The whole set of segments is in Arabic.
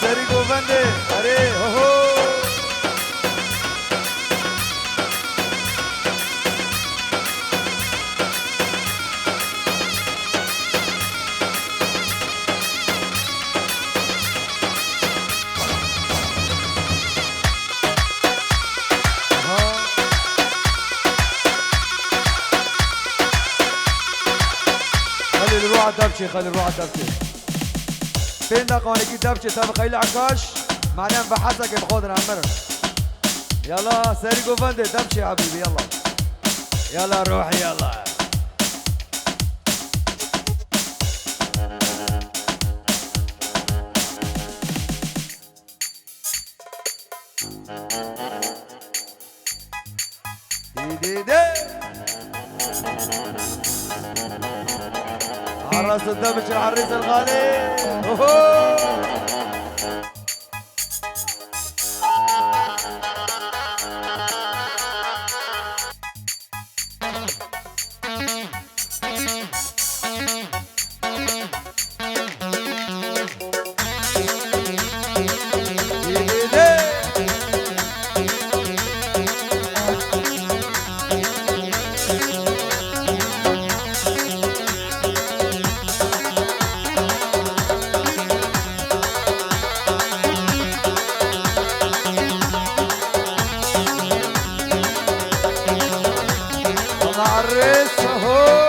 سری گوونده اره هو خلي الروح دبشي خلي الروح دبشي فين دقة ونكي دبشي تابع خيل عكاش معناه بحثك بخودنا عمرك يلا ساري قوفندي دبشي يا حبيبي يلا يلا روحي يلا دي دي عراس الدبش العريس الغالي العريس هو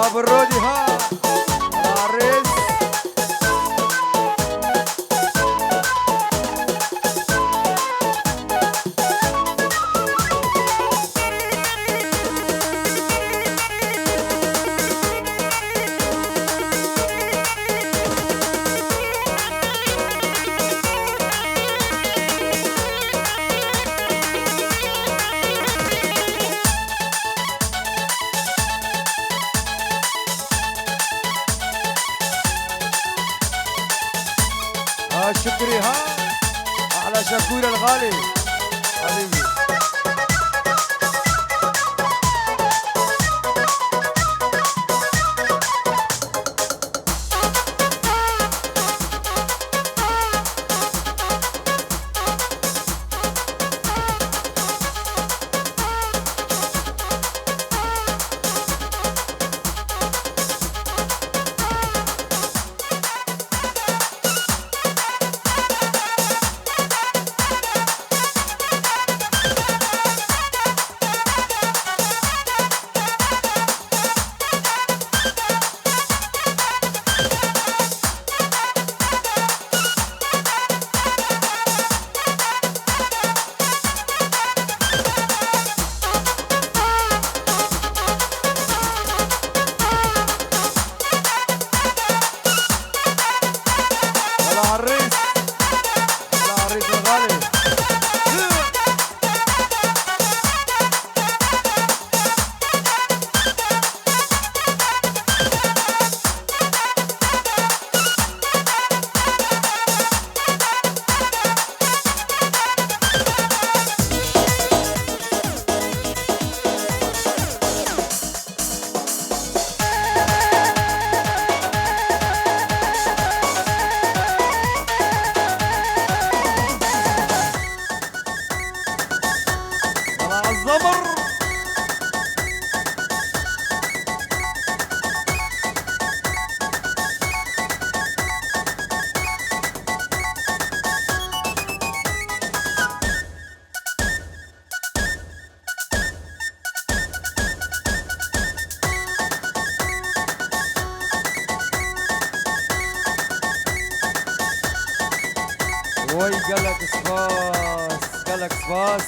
ابو الرودي ها العريس شكري ها على شكور الغالي حبيبي قال لك سباس قال لك سباس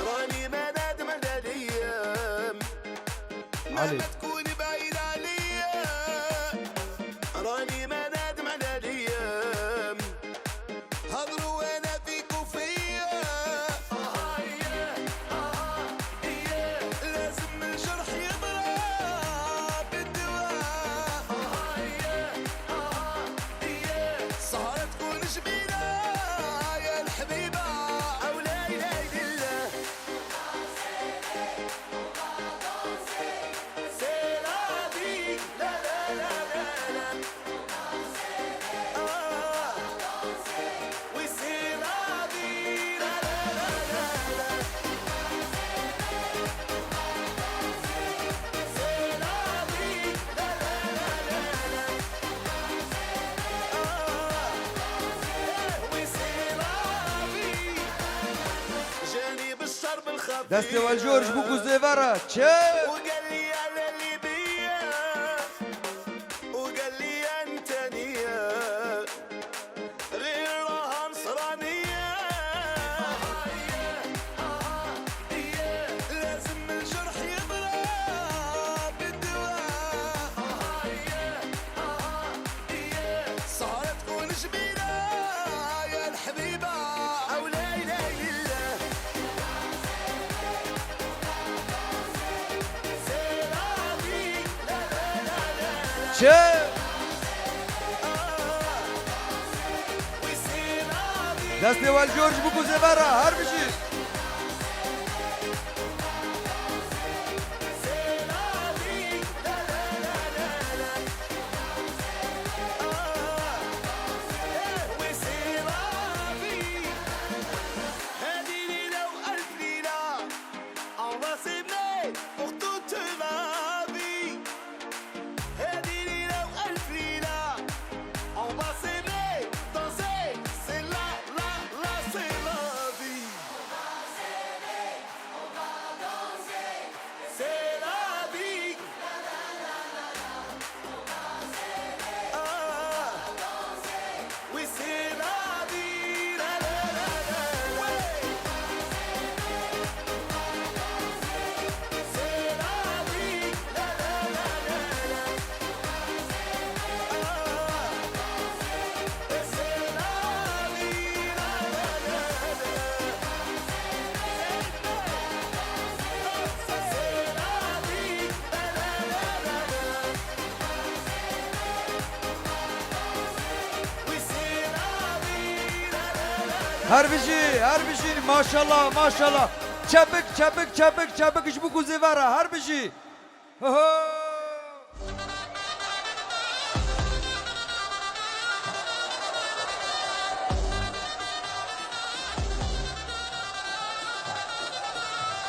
راني ما نادم على الايام علي ما تكون بعيد عليا راني ما نادم على الايام هضروا وانا فيك وفيا لازم الجرح يبرى بالدواء سهرة تكون جميلة يا الحبيبة أو لا إله إلا الله C'est la vie, la la la la la. Ah, oui c'est la vie, la la la la la. C'est la vie, la la la la la. Ah, oui c'est la vie. جاني بالشرب الخفيف دستي والجورج بوكو زيفارا تشيف وقال لي على اللي بيا وقال لي انت نية غير راها نصرانية لازم الجرح يبرى بالدواء سهرة تكون جميلة يا الحبيبة أو لا إله إلا الله C'est la vie, la la la la la. تشيف Oui c'est la vie. دستي والجورج بوكو زيفارا هربشي C'est la vie, la la la la la. Oui c'est la vie. هذه ليلة وألف ليلة. On va s'aimer pour toute la vie. هذه ليلة وألف ليلة. On va s'aimer, danser, c'est la c'est la vie. C'est la vie. Ah, oui c'est la vie, la la la la la. C'est la vie, la la la la la. Ah, c'est la vie, la la la la. C'est la vie, la la la la la. Oui c'est la vie, la la la la. هربشي هربشي ما شاء الله ما شاء الله تشبك تشبك تشبك تشبك شبوكو زيفارا هربشي هو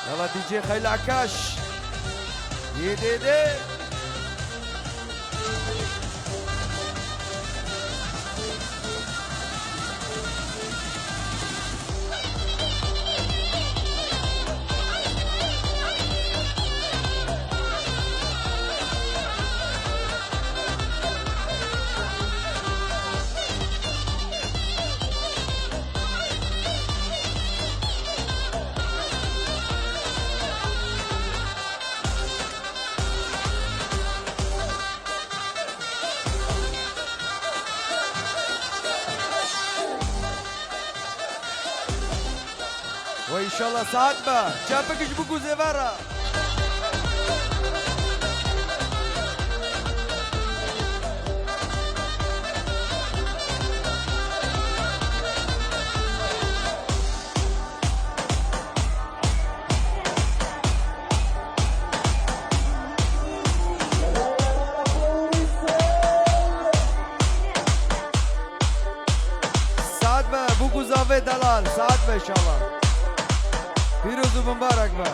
يلا دي جي خيل عكاش يدي وان شاء الله سعد با تشبك شبوكو زيفارا سعد با بوكو زافي دلال سعد با ان شاء الله پیروز و مبارک با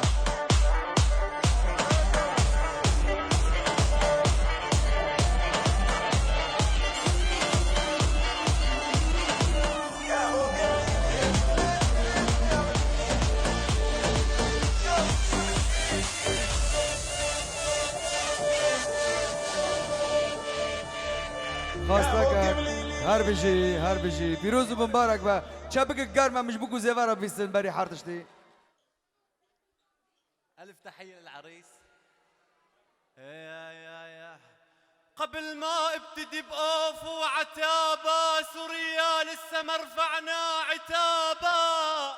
خواستگار هر بيجي هر بيجي بيروز ومبارك بقى شابك قرمة مش بوكو زيفارة في السنبري حارتشتي. ألف تحية للعريس. يا قبل ما ابتدي بقوف وعتابة سوريا لسه ما رفعنا عتابة.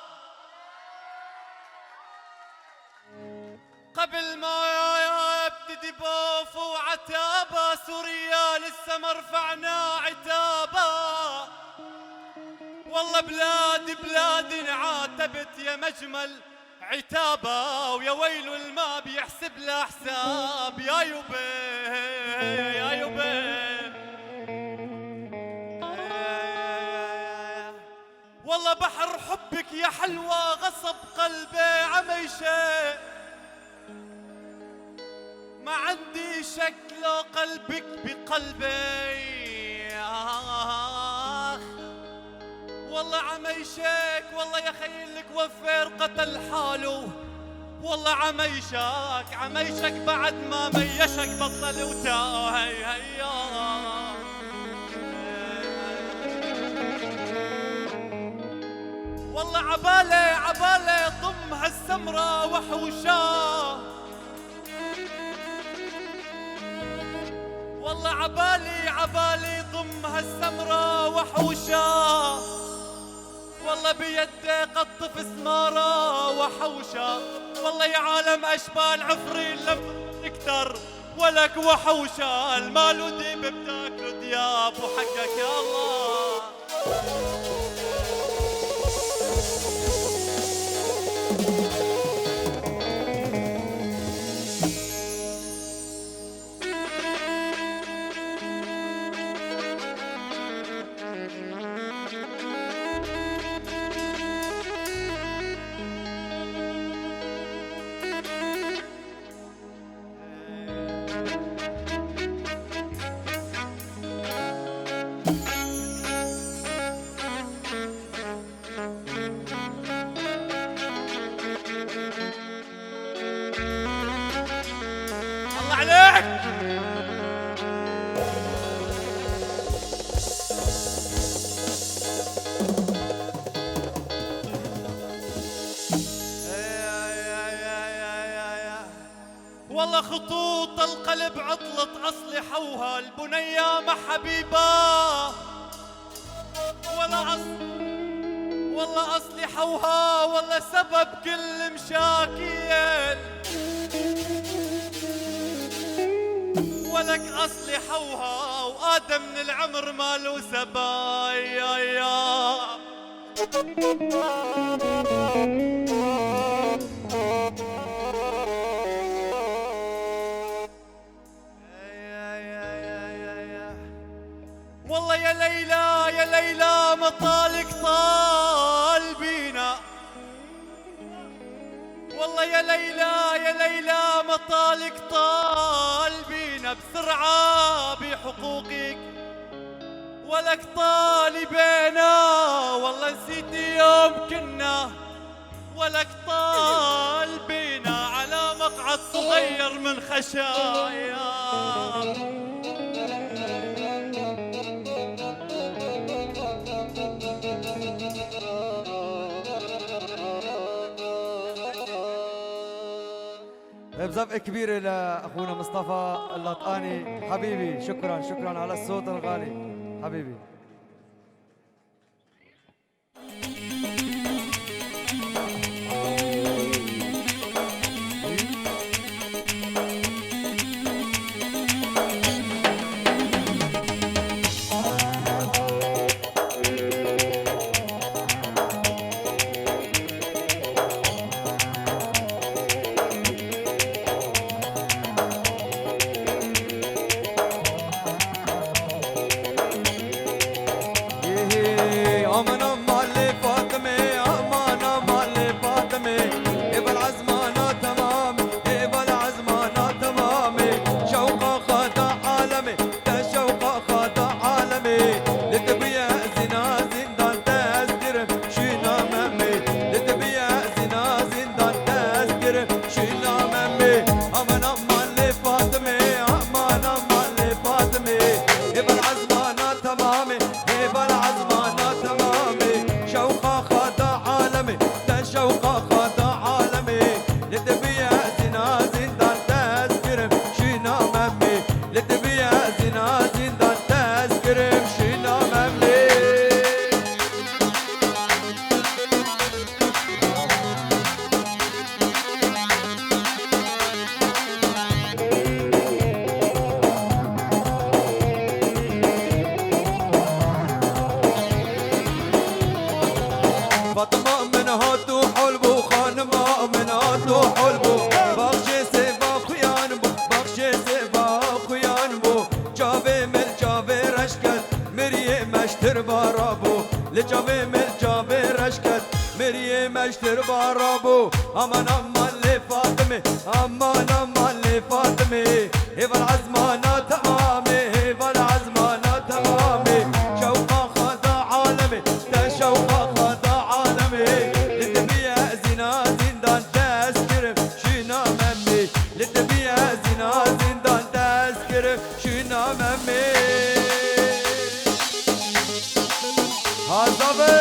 قبل ما ابتدي بقوف وعتابة سوريا لسه ما رفعنا عتابة. والله بلادي انعاتبت يا مجمل عتابة ويا ويل الما بيحسب له حساب. يا يوبي يا يوبي والله بحر حبك يا حلوة غصب قلبي عميشة. ما عندي شك لو قلبك بقلبي. والله عميشك والله يا خيلك وفر قتل حاله. والله عميشك بعد ما ميشك بطل وتاهي هيا. والله عبالي ضم هالسمرة وحوشاه. والله عبالي ضم هالسمرة وحوشاه. والله بيده قطف سمارة وحوشة. والله يا عالم أشبال عفرين لما تكتر ولك وحوشة. المال وديب بتاكل دياب وحقك يا الله. والله خطوط القلب عطلت أصلحوها البنية مع حبيبة. والله أصلحوها والله سبب كل مشاكل. ولك أصلحوها وآدم من العمر ماله سبايا. والله يا ليلى مطالك طال بينا. والله يا ليلى مطالك طال بينا. بسرعة بحقوقك ولك طالبينا. والله نسيت يوم كنا ولك طال بينا على مقعد صغير من خشايا. بزف كبيرة لأخونا مصطفى اللطقاني حبيبي. شكرا على الصوت الغالي حبيبي. جاوی مر جاوی رشکت مریه مشتر بارابو امان امان لی فاطمه امان امان لی فاطمه ایوال عزمانا تمامه ایوال عزمانا تمامه شوقا خدا عالمه تا شوقا خدا عالمه لتبيع زنا زندان تذكر شنا ممي لتبيع زنا زندان تذكر شنا ممي هذا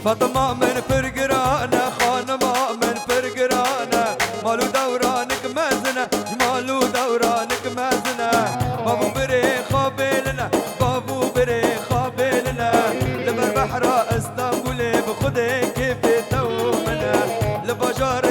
فاطمة من فرقرانا خانمة من فرقرانا مالو دورانك مازنة مالو دورانك مازنة بابو بري خابلنا بابو بري خابلنا لبر بحر اسطنبول بخدي كيف تومنا لبجار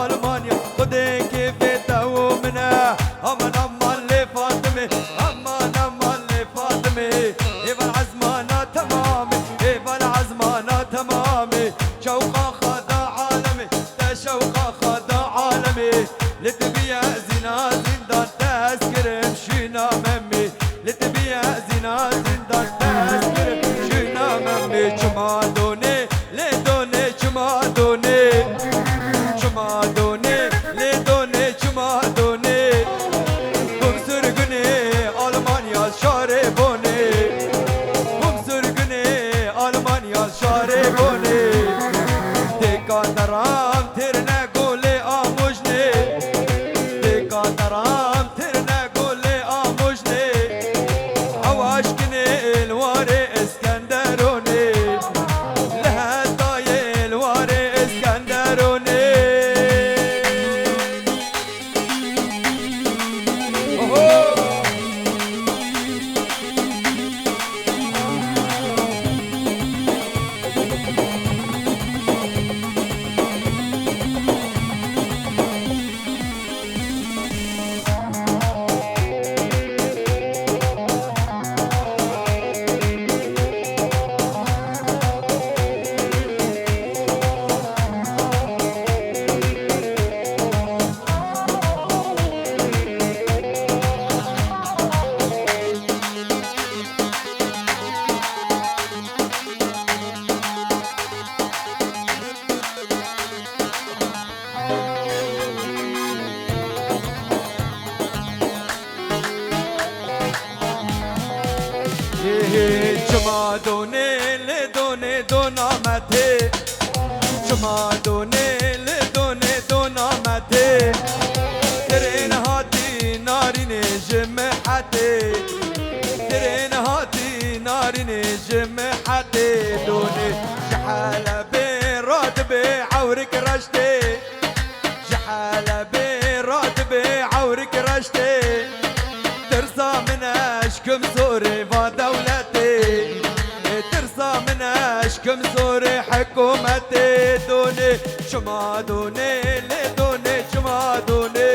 المانيا خدي كيف تومنا امان امان لفاطمة امان امان لفاطمة ايوال عزمانا تمامي ايوال عزمانا تمامي شوقا خدا عالمي تشوقا خدا عالمي لتبيع زنا زندان تذكر مشينا ممي لتبيع زنا زندان تذكر مشينا ممي چمادوني لدوني چمادوني چمادوني لدوني چمادوني بمسرقني ألمانيا شاربوني بمسرقني ألمانيا شاربوني تكاترام ترنا قولي آموجني تكاترام ترنا قولي آموجني عواشكني الواري اسكندروني لهالطاي الواري اسكندروني چمادونه لدونه دو نامته چمادونه لدونه دو نامته ترين هاتي نارين جمحتي ترين هاتي نارين جمحتي دوني جحالة براتبي عورك رشتي جحالة براتبي عورك رشتي ترسى من اشكم سوري ودولتي ترسى من اشكم سوري حكومتي دوني شمادوني لدوني شمادوني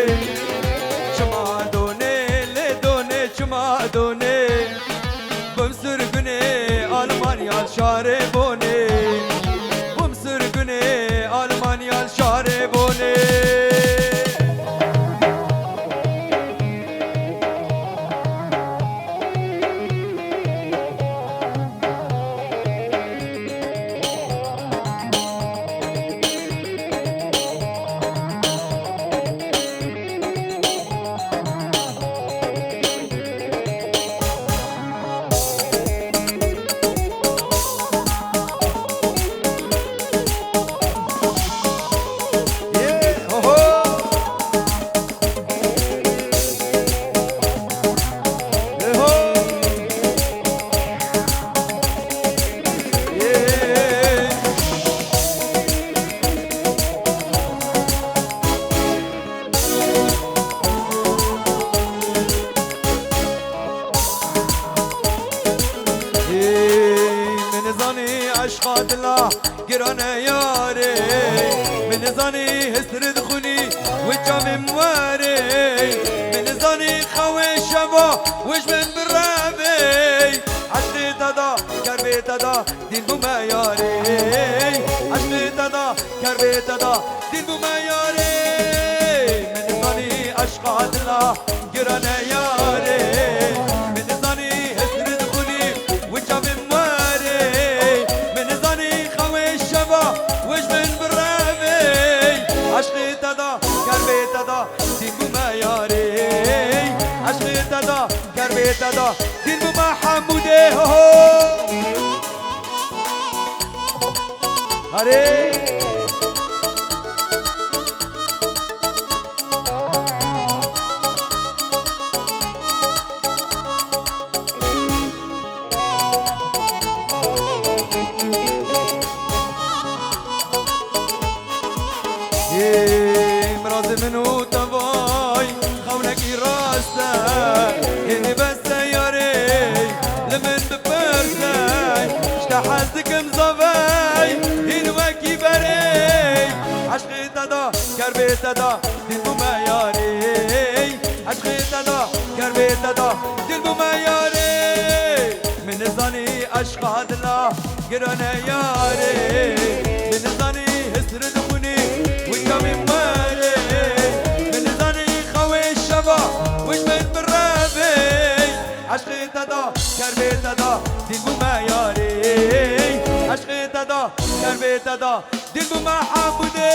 شمادوني لدوني شمادوني بمسرقني ألمانيا شاربوني بمسرقني ألمانيا شاربوني عشقات الله قرانا ياري من زاني هسر دخوني وجام مواري من زاني خوي شبا وش من برابي عشت دادا قربي دادا دين بما ياري عشت دادا كربيت دا دين بما ياري من ظني أشقى دلا قرانا ياري من ظني اسرد خلي وجاب مواري من ظني خوي الشبا وش من برامي عشقي دا كربيت دا دين بما ياري عشقي دا كربيت دا دين بما حمودي هري مراد منو تباي خونك راستا هني بس ياري لمن ببرساي اشتحزك مزباي هني وكي بري عشقي تدا كربي تدا دل بما ياري عشقي تدا كربي تدا دل بما ياري من ظني اشقى دلا قرانا ياري من ظني هسرد خوني وكامي موالي من ظني خوي الشبا وش من برابي عشقي تدا كربي تدا دل بما ياري عشقي تدا كربي تدا دل بما حمودي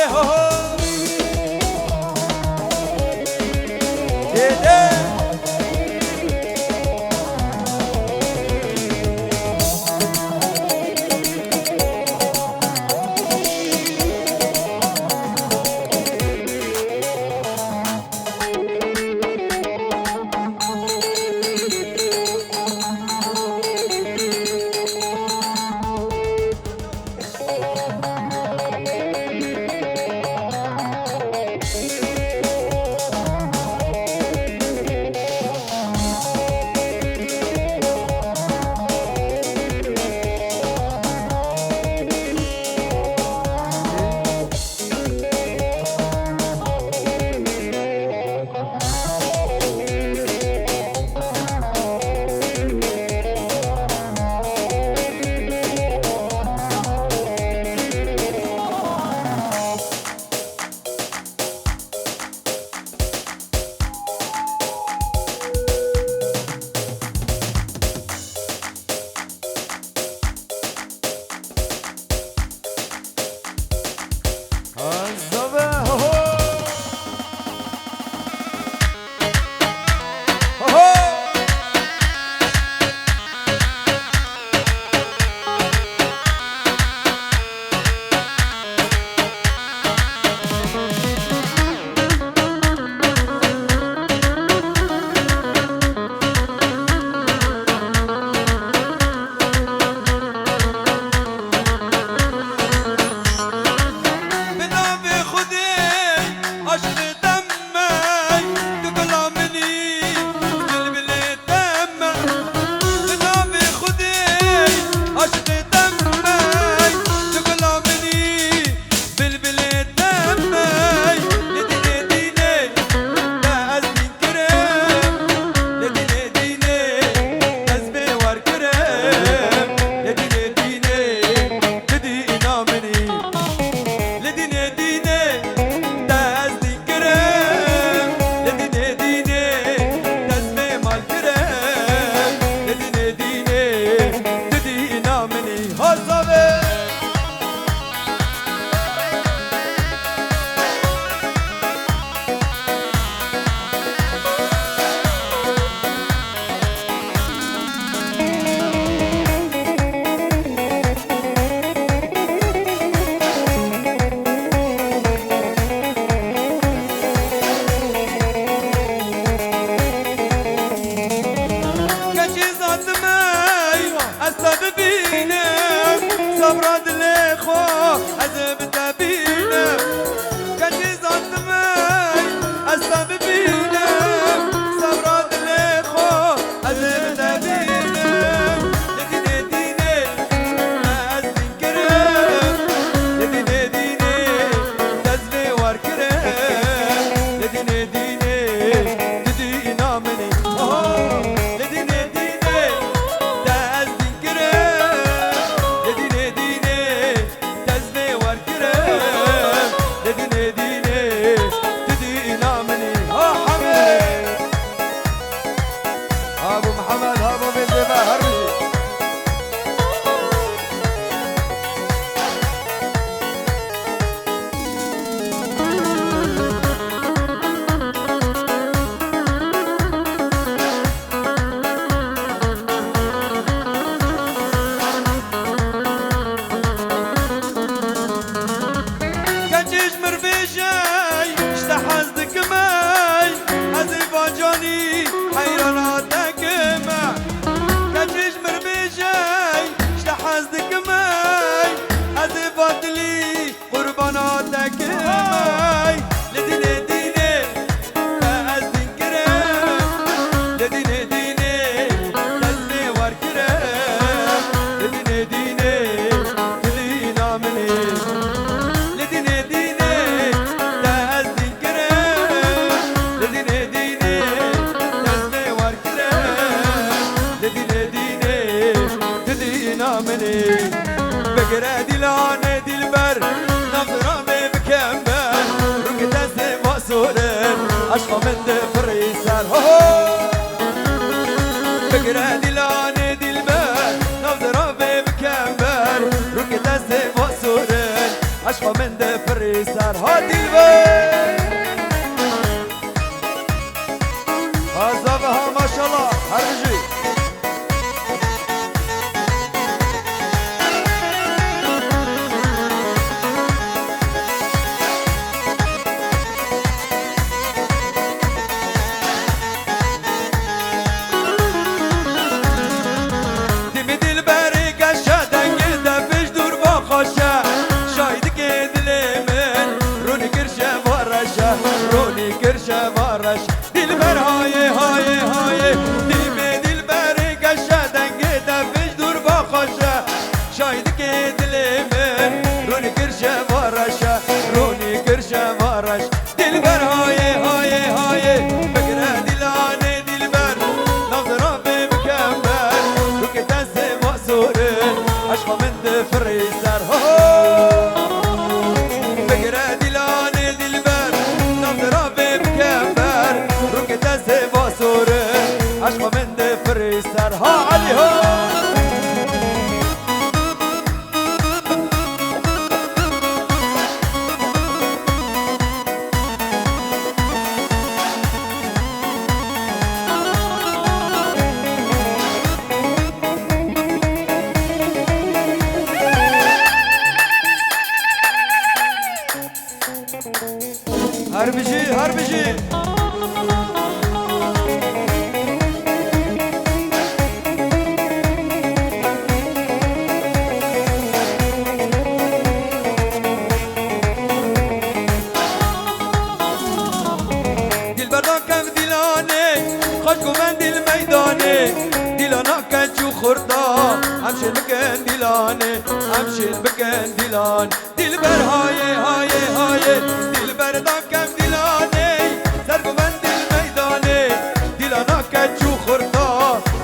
ابو محمد ابو بنزيبه هرمجي بقرا دلاني دلبر نظرة بمكمل ركت اسم واسورن اشقى من دفر يسار بقرا دلاني دلبر نظرة بمكمل ركت اسم واسورن اشقى من دفر يسار ها دلبر هزبها ما شاء الله هرجي روني كرشة مرش دلبر هاي هاي هاي دلبي دلبر قشة دنقيدة فيش دور بخشة شايدك دلمن روني كرشة مرشة روني كرشة مرش دلبر هاي هاي هاي بقرا دلاني دلبر نظرة بمكمل ركت اسم مأسورين اشقى من دفر يسار بقرا دلاني دلبر نظرة بمكمل ركت اسم مأسورين اشقى من دفر يسار ها علي ها هربجي هربجي دلبردان كم دلاني خشكو من دل ميداني دلانا كنشو خردا امشي بكن دلاني امشي بكن دلان دلبر هاي هاي هاي دلبردان كم دلاني سرقو من دل ميداني دلانا كنشو خردا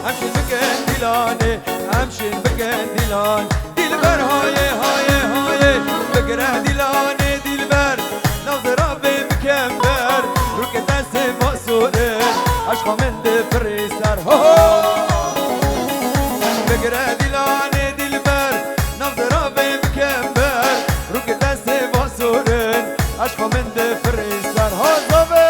امشي بكن دلاني امشي بكن دلان دلبر هاي هاي هاي بقرا دلاني دلبر نظرة بمكمل ركت اسم مأسورين اشقى من دفر يسار بقرا دلاني دلبر نظرة بمكمل ركت اسم مأسورين اشقى من دفر يسار زبي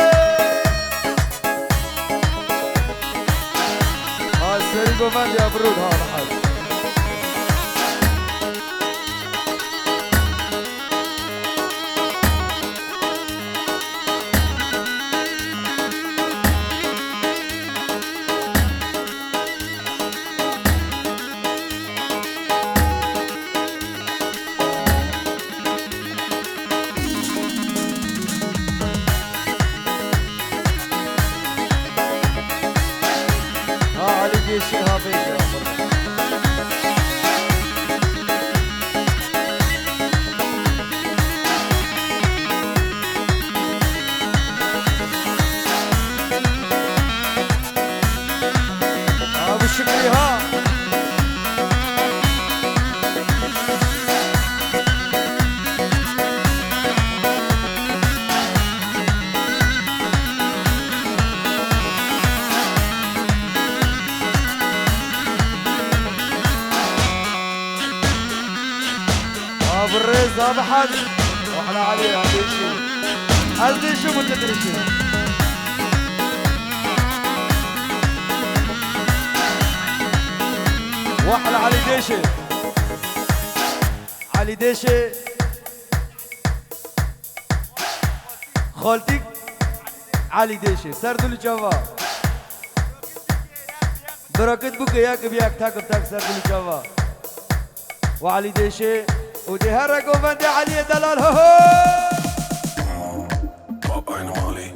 السريق وفند يا برود هذا حاج عليك شيها بيش ابو الشكري ها رضا بحد واحلى عليه هذه شو متدري شو واحلى علي ديشي علي ديشي خالتك علي ديشي سردو الجواب براكت بوك ياك بياك تاك سردو الجواب وعلي ديشي ودي هرقوا بندي علي دلال هو Pop eine Molly,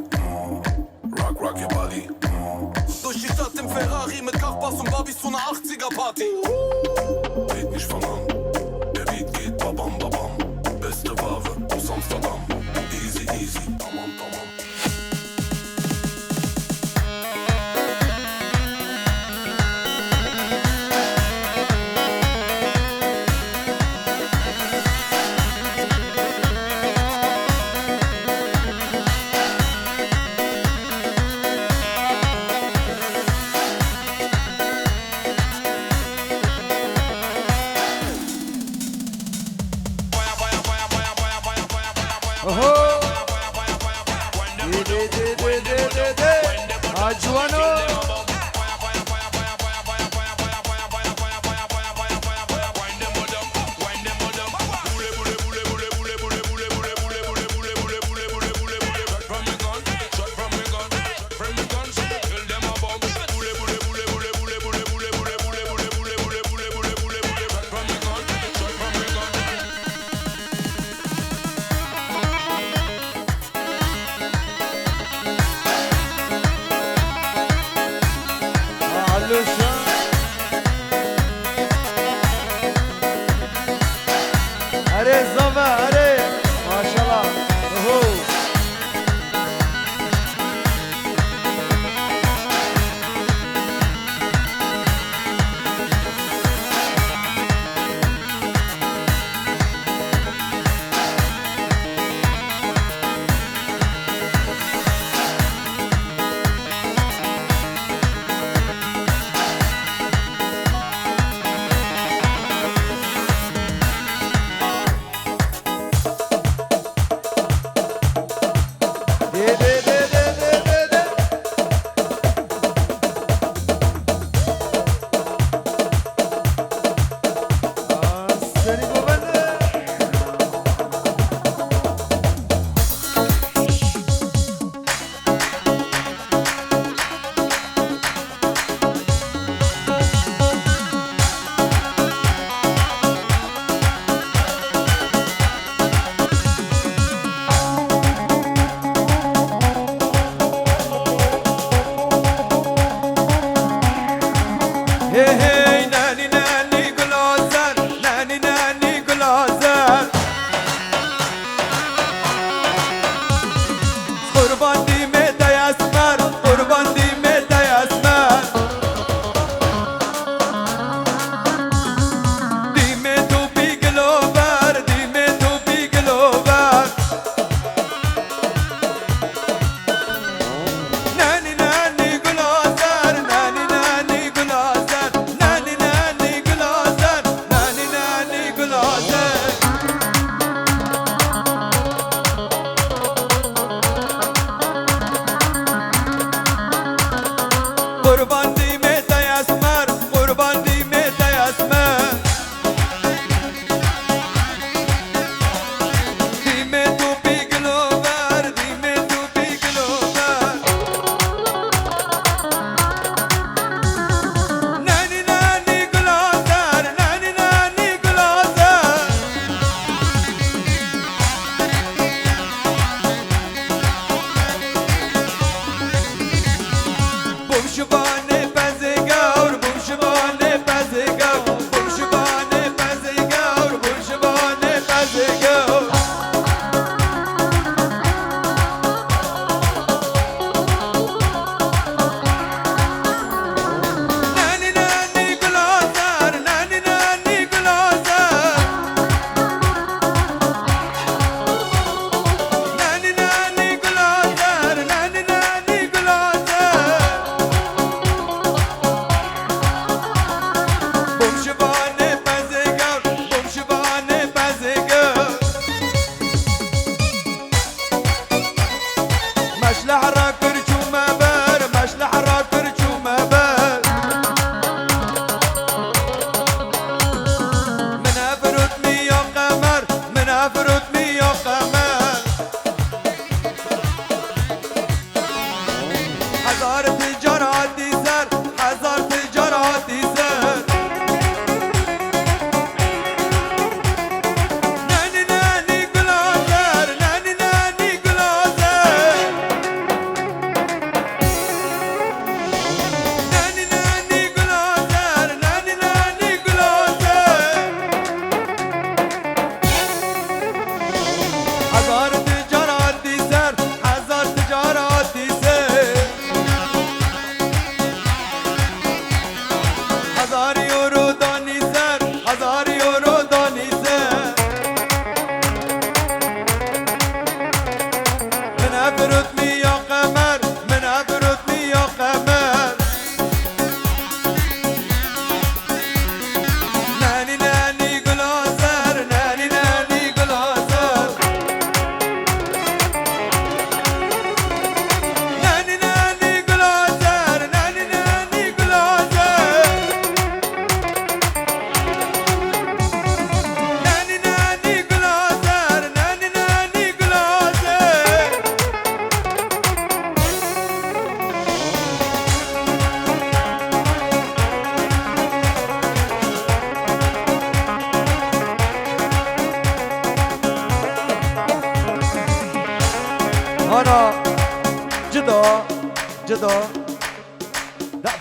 rock your body. Durch die Stadt im Ferrari mit Kachbass und Barbies zu einer 80er-Party. Red nicht von an, der Beat geht babam babam. Beste Ware aus Amsterdam, easy easy, tamam tamam. अरे ज़मा अरे माशाल्लाह ओहो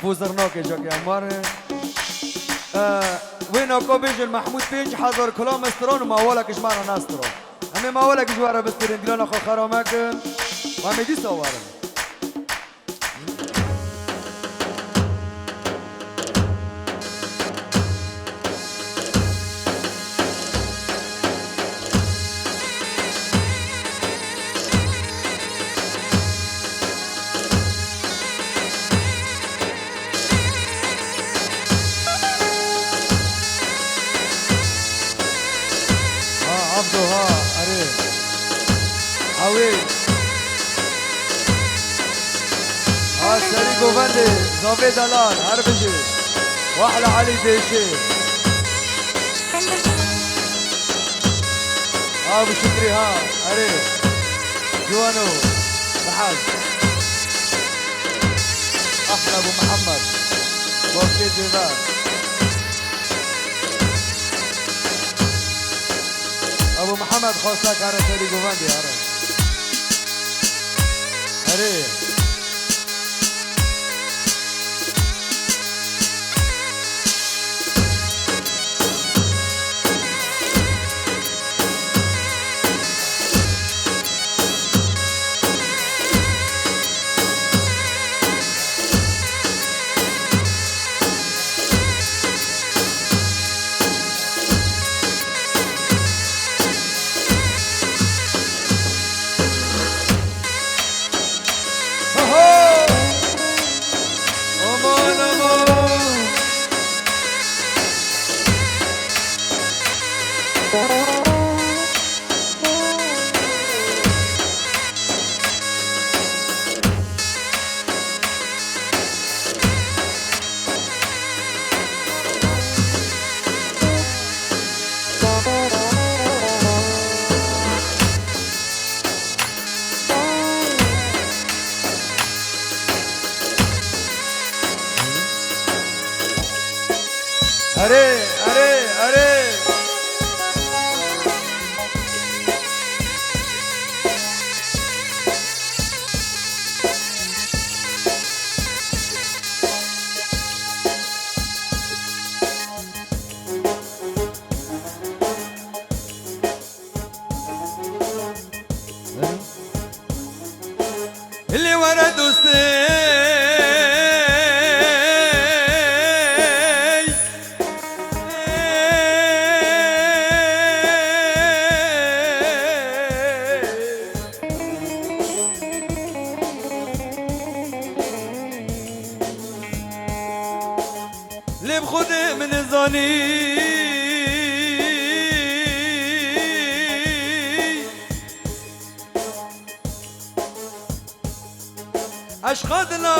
بوزرناك جاك يا عمار وين اكو بيجي محمود بيج حضر كلام استرون وما ولك جمعنا ناسترو همي ما ولك جواره بسترين دلنا خو خرامك وهمي دي صوارن عبدو ها أري عوي ها سري قوفندي زوفي دلال هربجي واحلى علي ديشي ابو شكري ها أري جوانو بحاج احلى ابو محمد وفي جبال ابو محمد خوستك هره سری گووندی هره هره अरे अरे अरे اللي ورا دوستي اللي بخدي من الظني اشخدنا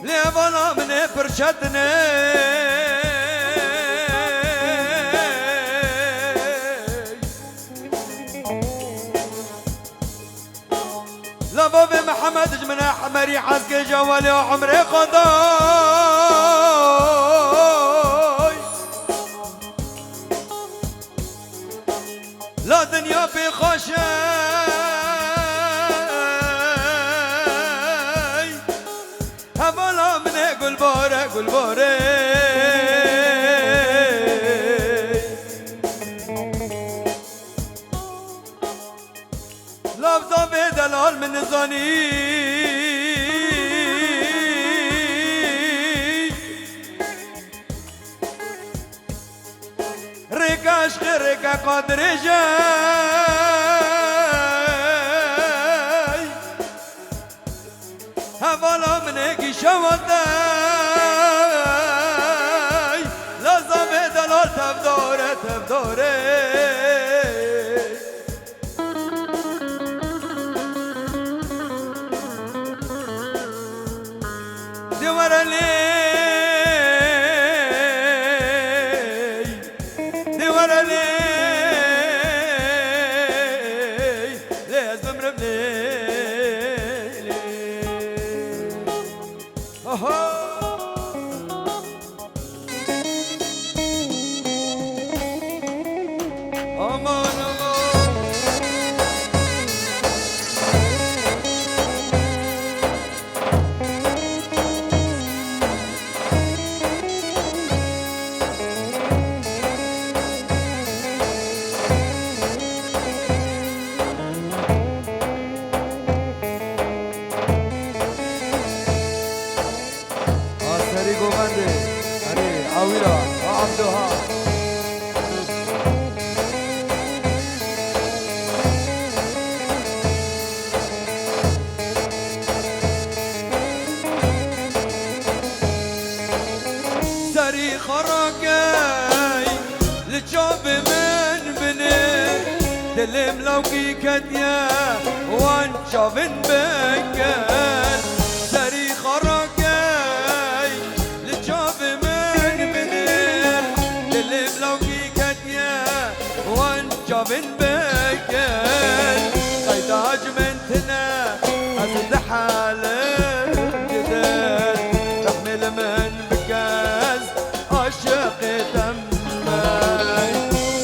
ليبنا من برشتنا لبابي محمد جمنا حمري حسك جوالي وعمري قضاي لا دنيا في خوشي هبلا من قل بوري قل بوري لفظة بدلال من الظني ريكاش غيرك قدر جاي هفلا منك شوالداي لازم بدلال تبدوري تبدوري عبدوها سري خرقاي لجوب من بني دلم لو كيكتيا وان شافن بكال سري خرقاي لجوب من بني دلم لو كيكتيا وان شافن بكال قيداج من تنا أزد حالي جدال تحمل من بكاز عشق تماي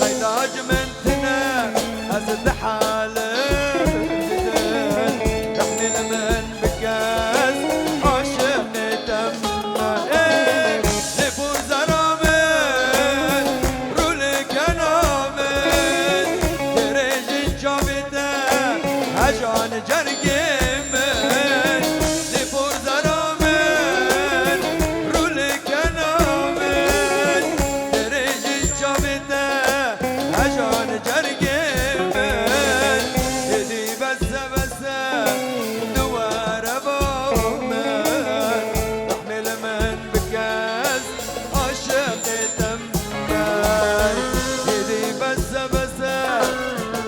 قيداج من تنا أزد حالي جدال تحمل من بكاز عشق تماي لفور زرامن رولك نامن درج جابته هجان جرگی من لفور زرامن رول کنامن درج جابته هجان جرگی من یدی بس دوار بامن رحمل من بکز عاشق تمن یدی بس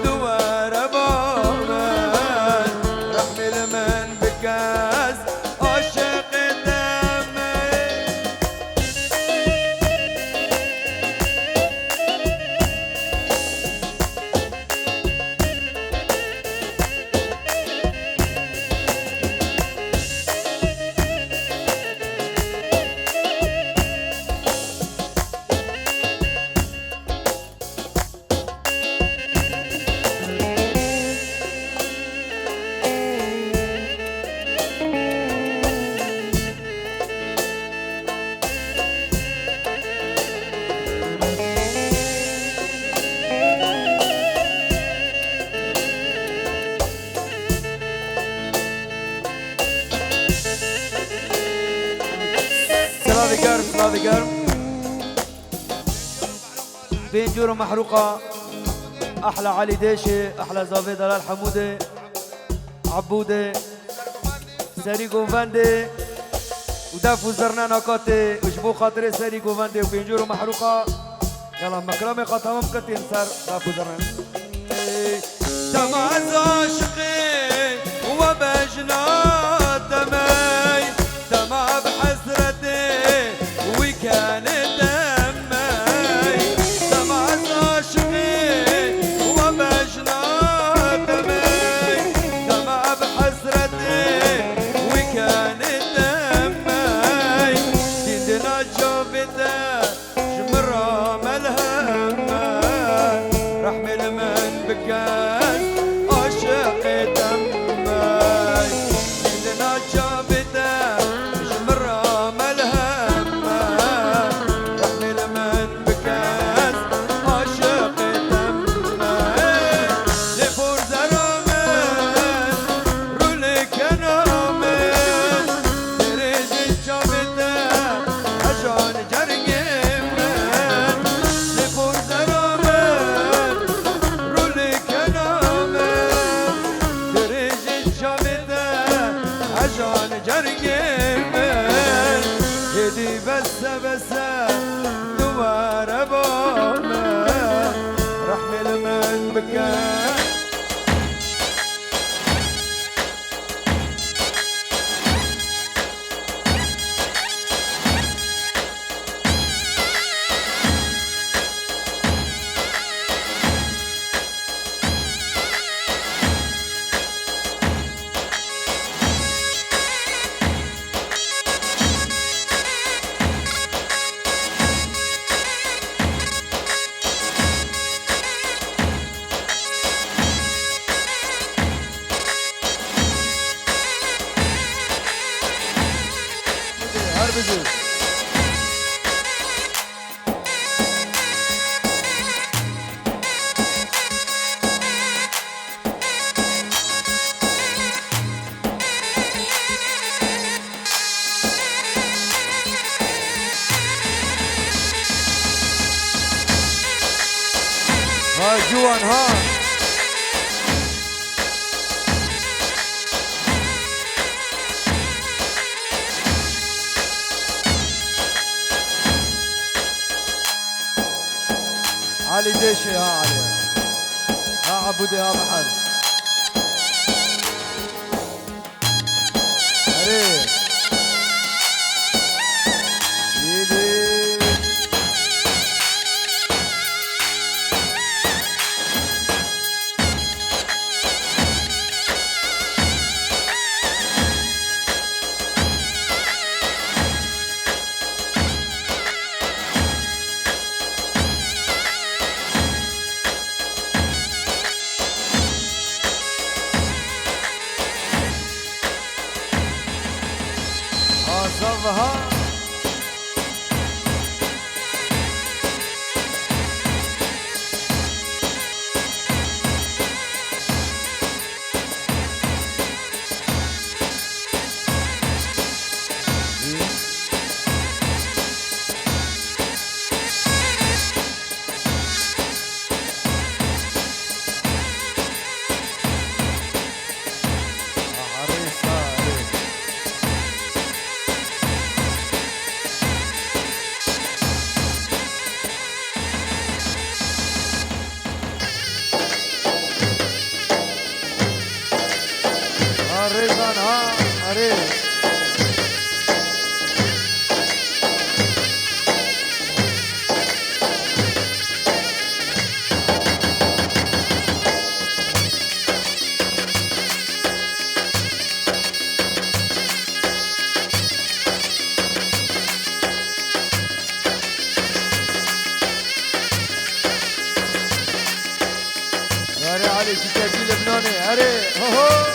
دوار بامن رحمل من بكاس عاشق دمي سلافي قرم بين جورو محروقة أحلى علي ديشي أحلى زافي دلال حمودي عبودي سري قوفاندي ودافو زرنا ناكاتي وجبو خاطري سري قوفاندي وبين جورو محروقة يلا مكرمي قطعة ممكن صار دافو زرنا تماز عاشقي وبجنا تماي تما بحسرتي وكان دمي تماز عاشقي وبجنا تماي تما بحسرتي وكان دمي ديدنا جوبته جمرة ملهم رحمل من بكاس عاشق دمي ديدنا جوبته جمرة ملهم يا جوان ها علي ديشي ها علي ها عبودي ها محل علي سيدي صفها ريزان ها عريس هاري علي شكاكي لبناني هاري هو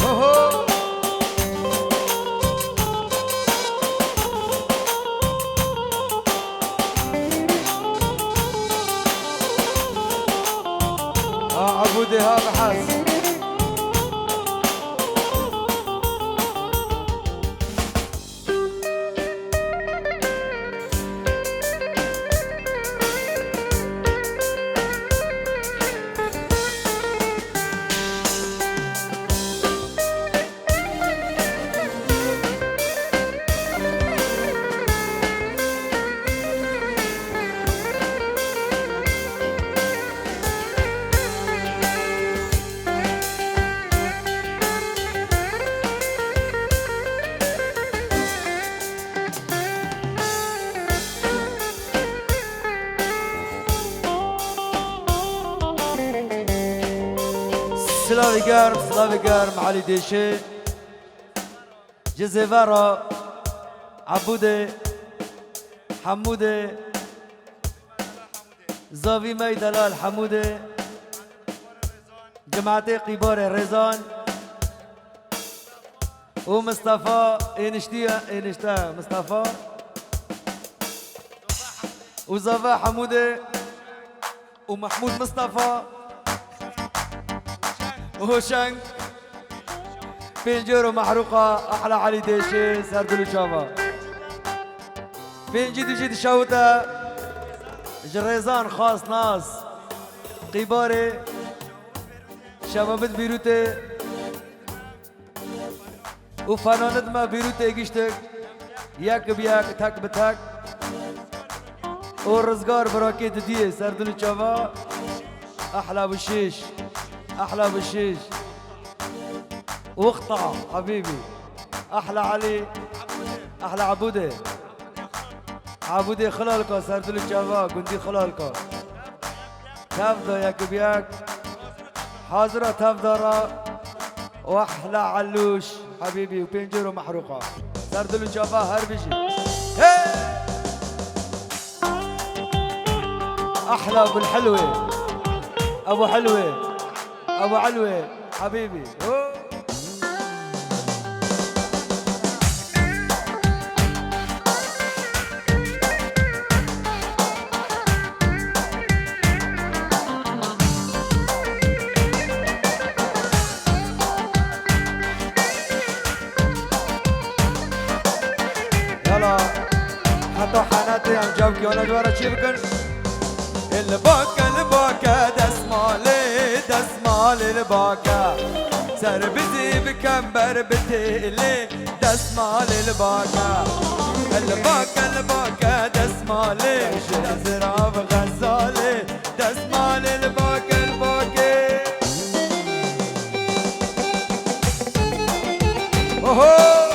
هو عبودي ها بحس سلافي قارم علي ديشي جزيفارا عبودي حمودي زافي ميدلال حمودي جماعتي قبار ريزان ومصطفى انشتا مصطفى وزافا حمودي ومحمود مصطفى وهوشنج بينجورو محروقة أحلى علي ديشي سردلو شافا بين جدي شوتة جريزان خاص ناس قباري شبابت بيروتي وفنانت ما بيروتي قشتك ياك بياك تك بتك والرزقار براكيت دي سردلو شافا أحلى بالشيش أحلى بالشيش واقطع حبيبي أحلى علي أحلى عبودة عبودي خلالكا سردلو جوا گندی خلالكا تفضى ياك بياك حاضرة تفضى واحلى علوش حبيبي وبنجر محروقة سردلو جوا هربجي احلى ابو الحلوه ابو حلوه ابو علوه حبيبي يلا حطوا حناتي ام جابكي وانا جوارا تشيبكن الباكا دسمالي الباكا سربتي بكمبر بتقلي دسمالي الباكا دسمالي شزرا بغزالي دسمالي الباكا اوهو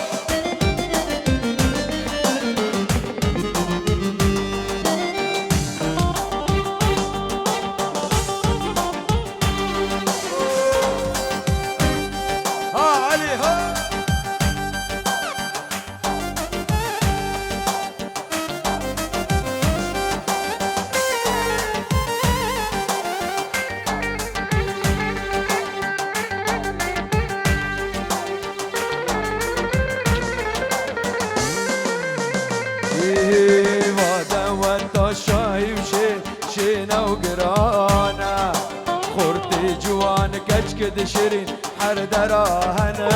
كد شيرين حرد راهنا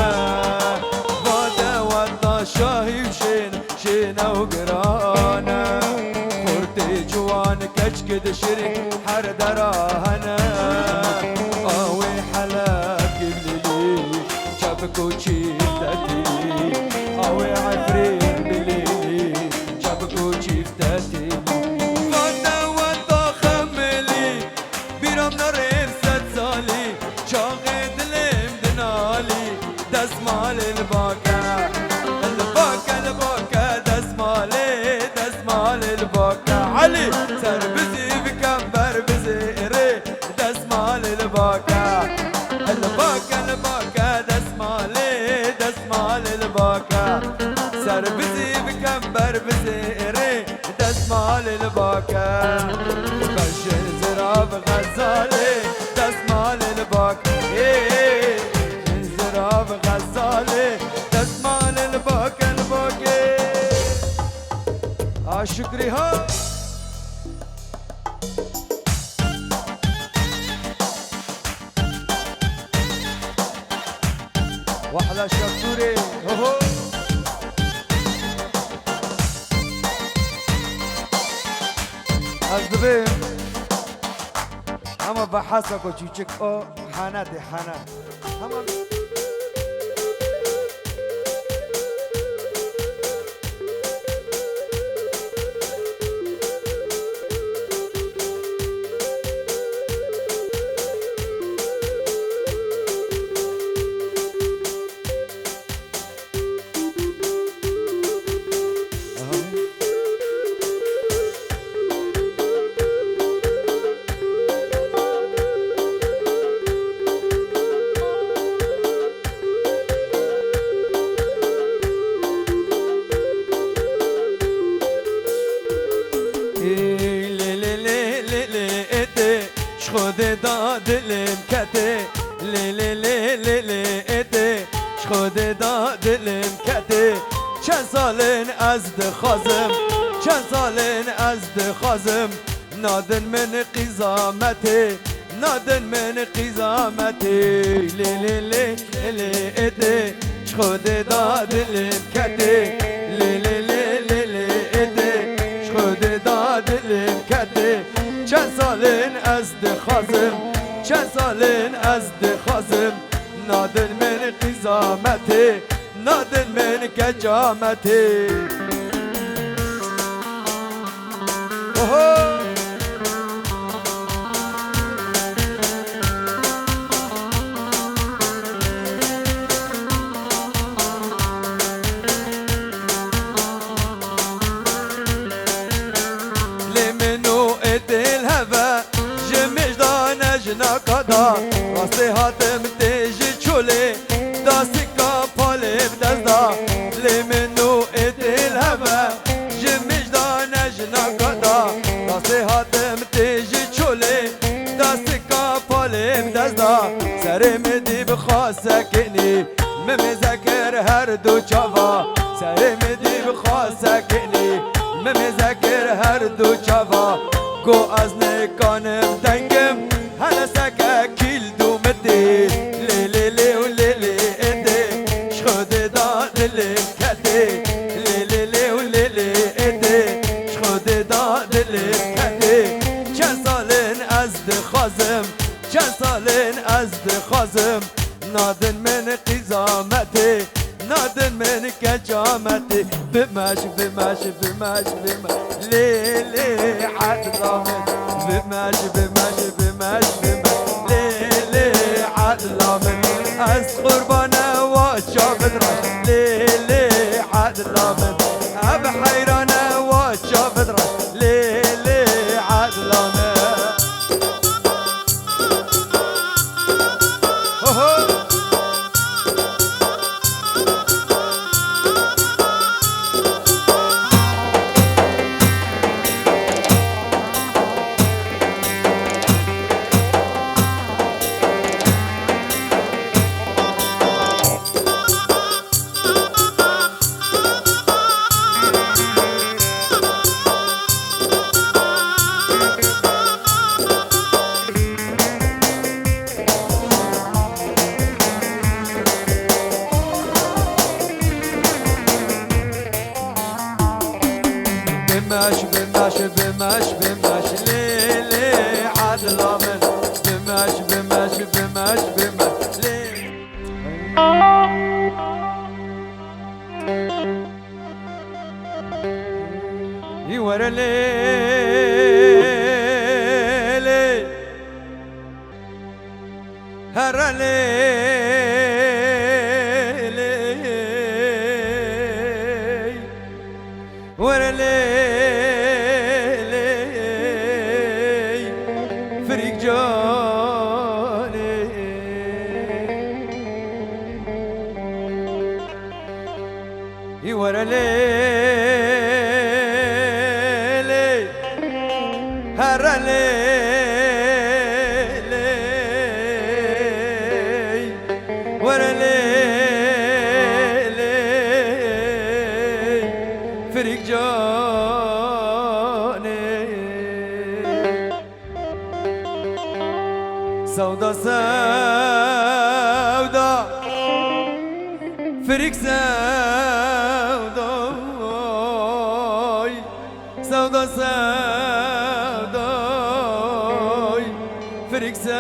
غدا وضا شاهي شينا وقرانا خورتي جوان كد شيرين حرد راهنا قوي حلاك الليلي جابك وشيفتاتي قوي عفرين بليلي جابك وشيفتاتي غدا وضا خملي بيرام نارين ستسالي شاغد الامدنالي دسمال الباكا دسمال الباكا علي سربزي بكمبر بزيري دسمال الباكا دسمال الباكا سربزي بكمبر بزيري دسمال الباكا بشر زراب غزالي دسمال الباكا زراب غزالي دسمال الباكا شكري ها واحلى شطوري هو أزدبين أما بحسك وشيشك أو حاناتي حانات أما خود دادلم کته لی اته خود دادلم کته چند سالن از دخازم چند سالن از دخازم نادن من قیزامته نادن من قیزامته لی اته خود دادلم کته لی اته خود دادلم کته چند سالن از دخازم چند سالن از دخازم نادن من قیزامته نادن من کجامته دو چاوا سرم دی بخواسکنی ممذکر هر دو چاوا گو از نکانم دنگم هنه سکه کیل دو مدی لی لی لی و لی لی اده شخود دا دلی کده لی لی لی و لی لی اده شخود دا دلی کده چند سالن از دخوازم چند سالن از دخوازم نادن من قیزامتی نادن من کجامتی بمش بمش بمش بمش لی لی عدلامن بمش بمش بمش بمش لی لی عدلامن از قربانه و شابت راش لی لی عدلامن اب حیرانه و شابت راش لی لی عدلامن بمش بمش بمش بمش لي لي عدلا من بمش بمش بمش بمش لي يورا ليلي هرا ليلي ورا ليلي فريق جاني ورا ليلي هرا ليلي ورا ليلي فريق جاني سودا سودا فريق سودا سودا سودا فريق سودا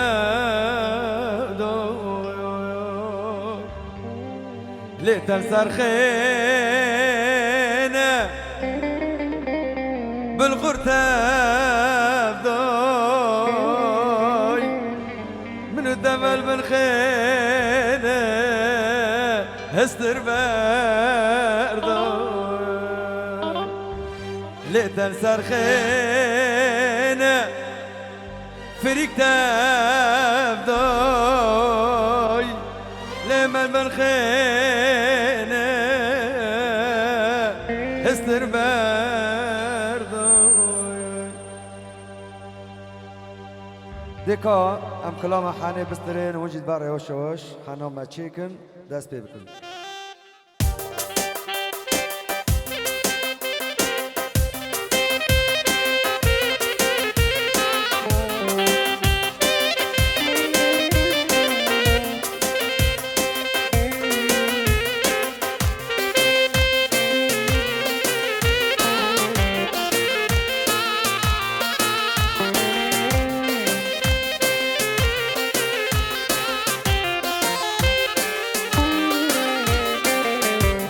ليتر صرخينا بالغرتاب ضاي من الدمل بالخينا هستر بارداي ليتر صرخينا فريق تاب ضاي لمن بالخينا هستر بارداي ديكا ام كلام حاني بسترين وجد بار يوش وش حانو ما تشيكن داس بيبكن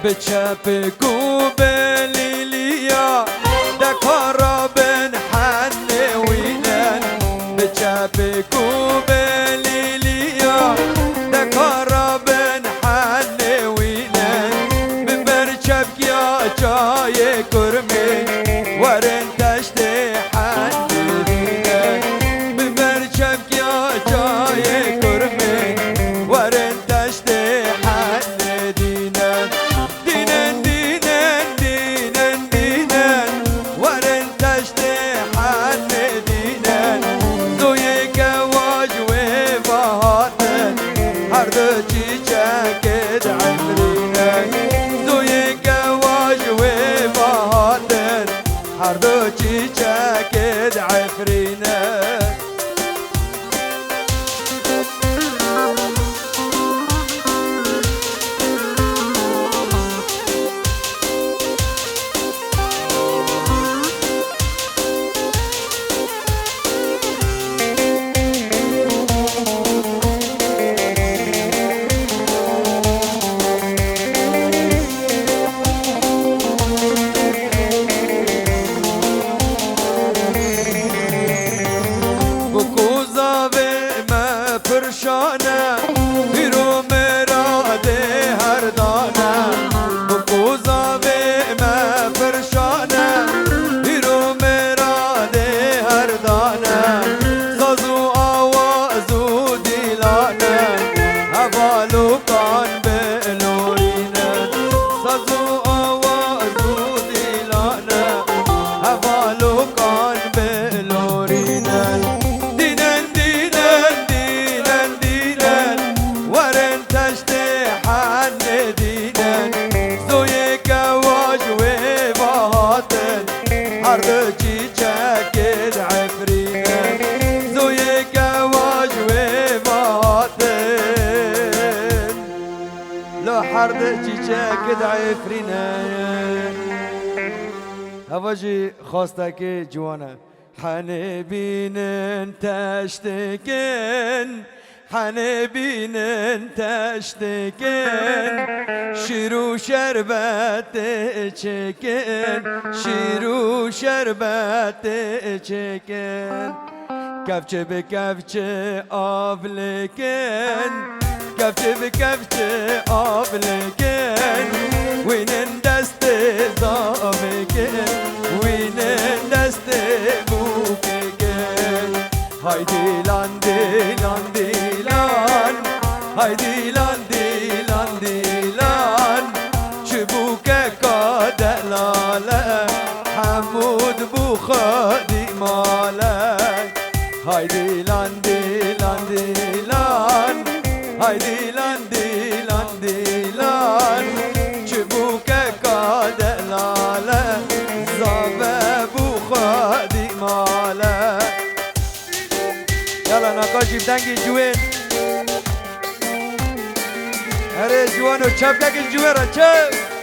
بتشابكو بليليا دكارا بن حني ويلان بتشابكو بليليا دكارا بن حني ويلان من برشبك يا جاي كرمي ورن تشتي حني ويلان من برشبك يا جاي كرمي ورن تشتي حني دينان هر دو چیچه که دعمرینه هر دو چیچکت عفرینه هواجي خواستك جوانا حنبين تشتكن حنبين تشتكن شيرو شربت چكن شيرو شربت چكن كفچه بكفچه آبلكن كفچه بكفچه آبلكن وينن دست زابكن وينن دست بوككن هايدي لان ديلان ديلان هايدي لان ديلان ديلان شبوكك دلالة حمود بوخدي مالك هايدي لان ديلان ديلان هايدي لان ديلان ديلان شبوكك دلالة زابب وخدي مالك يلا نقاشي بدنجي جوين هري جوانو شبكك الجويرة شب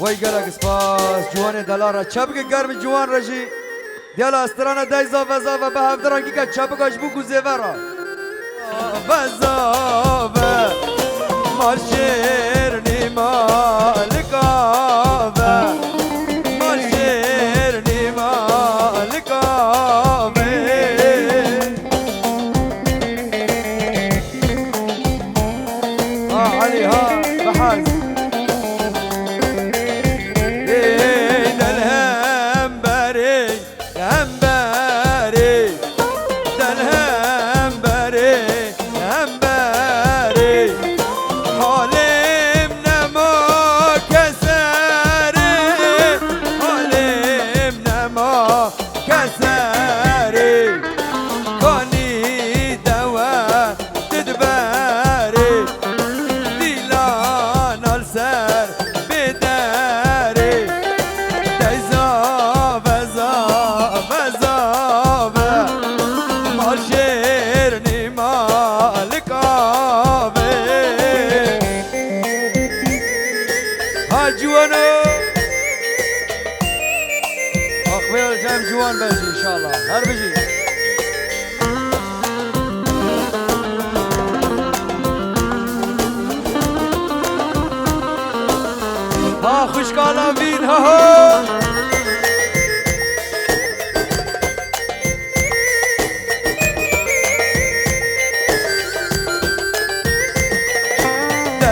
وای گلک سپاس جوان دلارا چپک گرم جوان رجی دیالا استرانا دایزا وزا و به هفدران که چپکاش بگو زیورا وزا و مال شیرنی مالکا و مال شیرنی مالکا و علی ها بحاز جوان بيجي ان شاء الله هر بيجي خوش کالا بین ها ها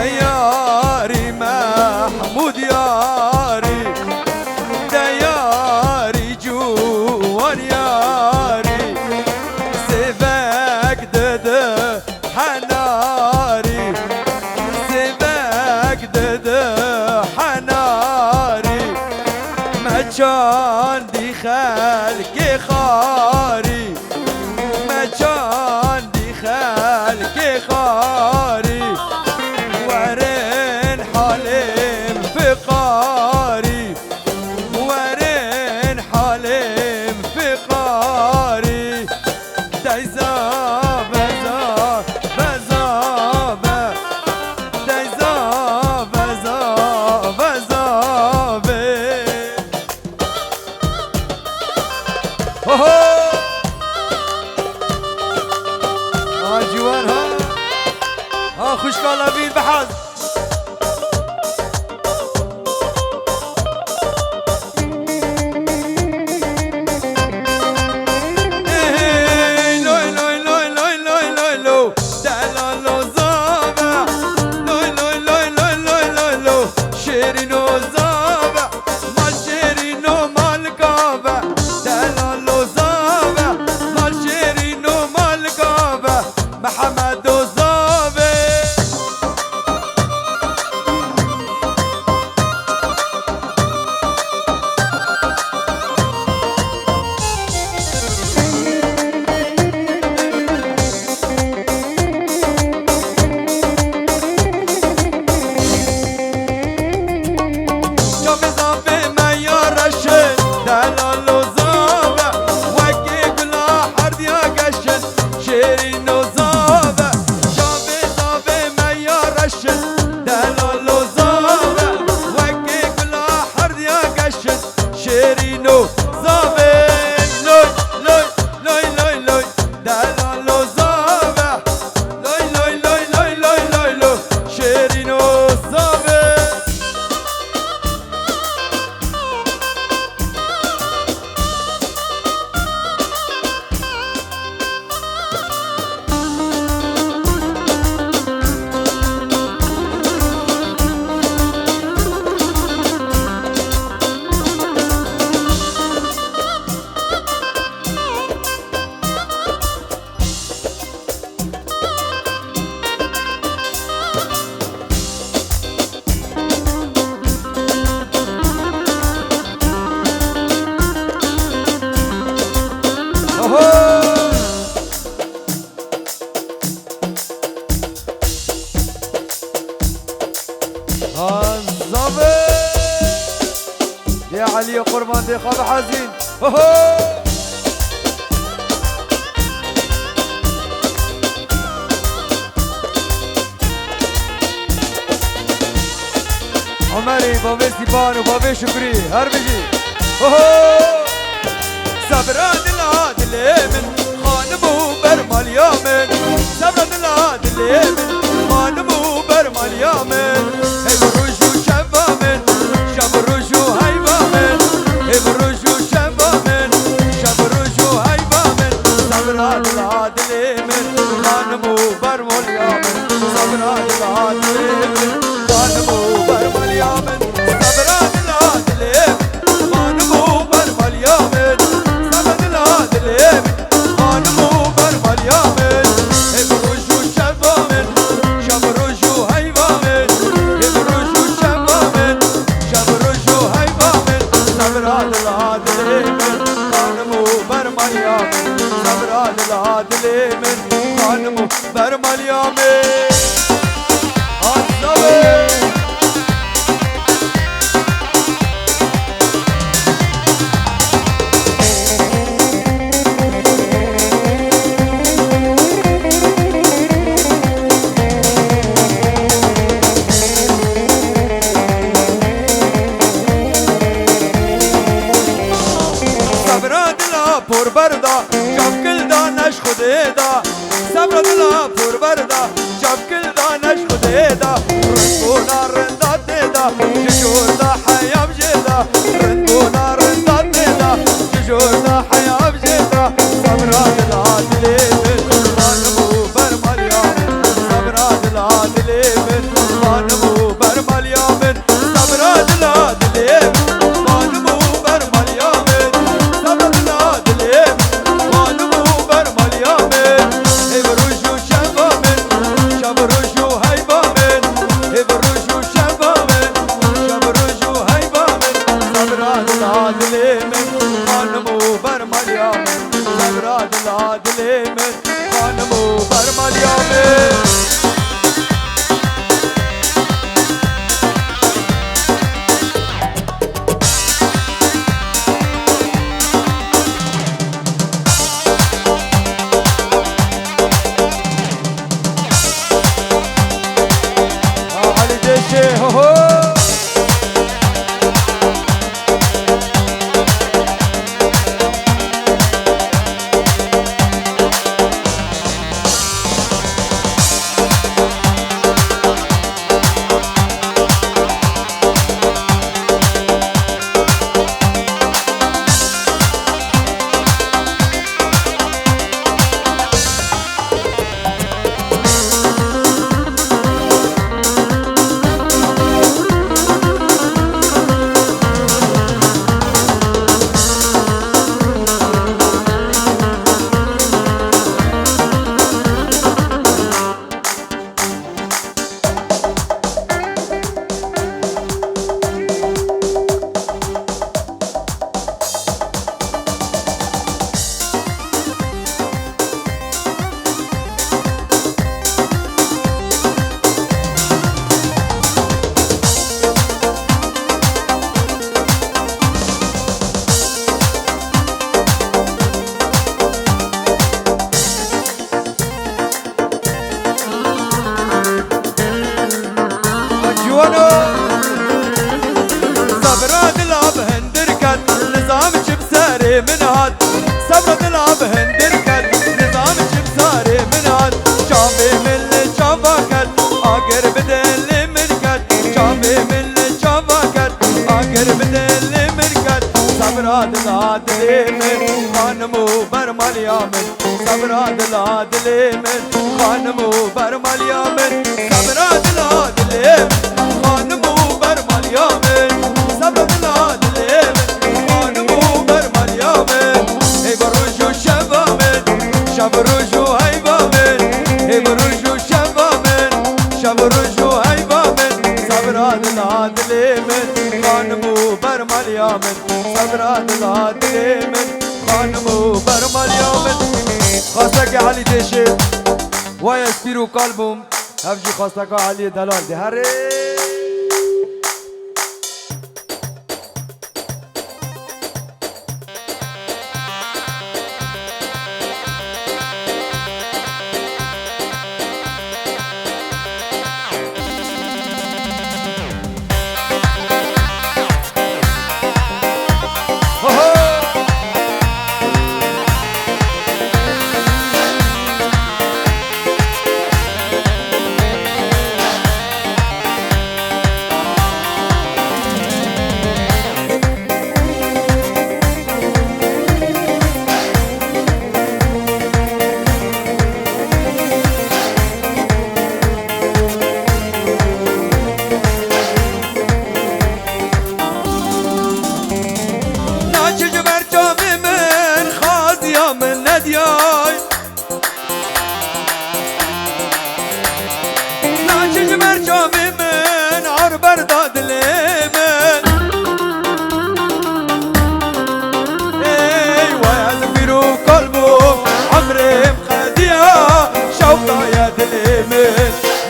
دیاری محمود یاری دیاری جوان یاری سیبک دده حناری سیبک دده حناری مچان دی خلق خاری مچان دی خلق خاری ورن حالم فقاری ورن حالم فقاری دیزا بزا بزا دیزا بزا بزا جوان ها خوش کالا بین بحث محمد وزابي شوف زابي ما يرشد دلال وزابي وكي قلا حرد يا قشن شيرين وزابي شوف زابي ما يرشد دلال وزابي وكي قلا حرد يا قشن شيرين وزابي لوي لوي لوي لوي لوي دلال وزابي لوي لوي لوي لوي لوي لوي لوي شيرين وزابي الظابط يا علي قربان دي خاب حزين عمري بابي سيبان وبابي شكري هربجي صبران العادل من خانم وبرمال يامن صبران العادل من خانم وبرمال يامن الرجو شبامن شب الرجو هيبامن الرجو شبامن شب الرجو هيبامن صبران العادل من خانم وبرمال يامن صبران العادل من خانم وبرمال يامن صبران العادل خانم وبرمال يامن صبران العادل خانم وبرمال يامن الرجو شبامن شب الرجو جوانو صبرا دلاب هندركت نظام بساري من هاد صبرا دلاب هندركت نظام بساري من هاد شامي من شافاكت آگر بدل مركت شامي من شافاكت آگر بدل مركت صبرا دلاد من خانمو برمال يامن صبرا دلاد من خانمو برمال يامن صبرا دلاد من خانمو برمال يامن صبرا دلاد من خانمو برمال يامن هي بروجو شبامن شبروجو هيبامن هي بروجو شبامن شبروجو هيبامن صبرا دلاد من خانمو برمال يامن صبرا دلاد من خانمو برمال يامن خاصك علي دشي ويسبيرو قلبهم هفجي خاصك علي دلال دي هري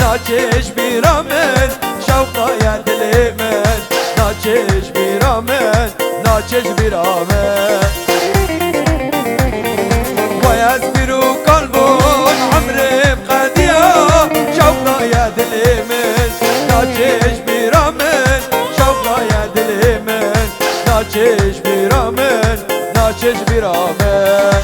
ناچش بیرامن شوقا یا دل من ناچش بیرامن ناچش بیرامن ویاز بیرو قلبون عمرم قدیا شوقا یا دل من ناچش بیرامن شوقا یا دل من ناچش بیرامن ناچش بیرامن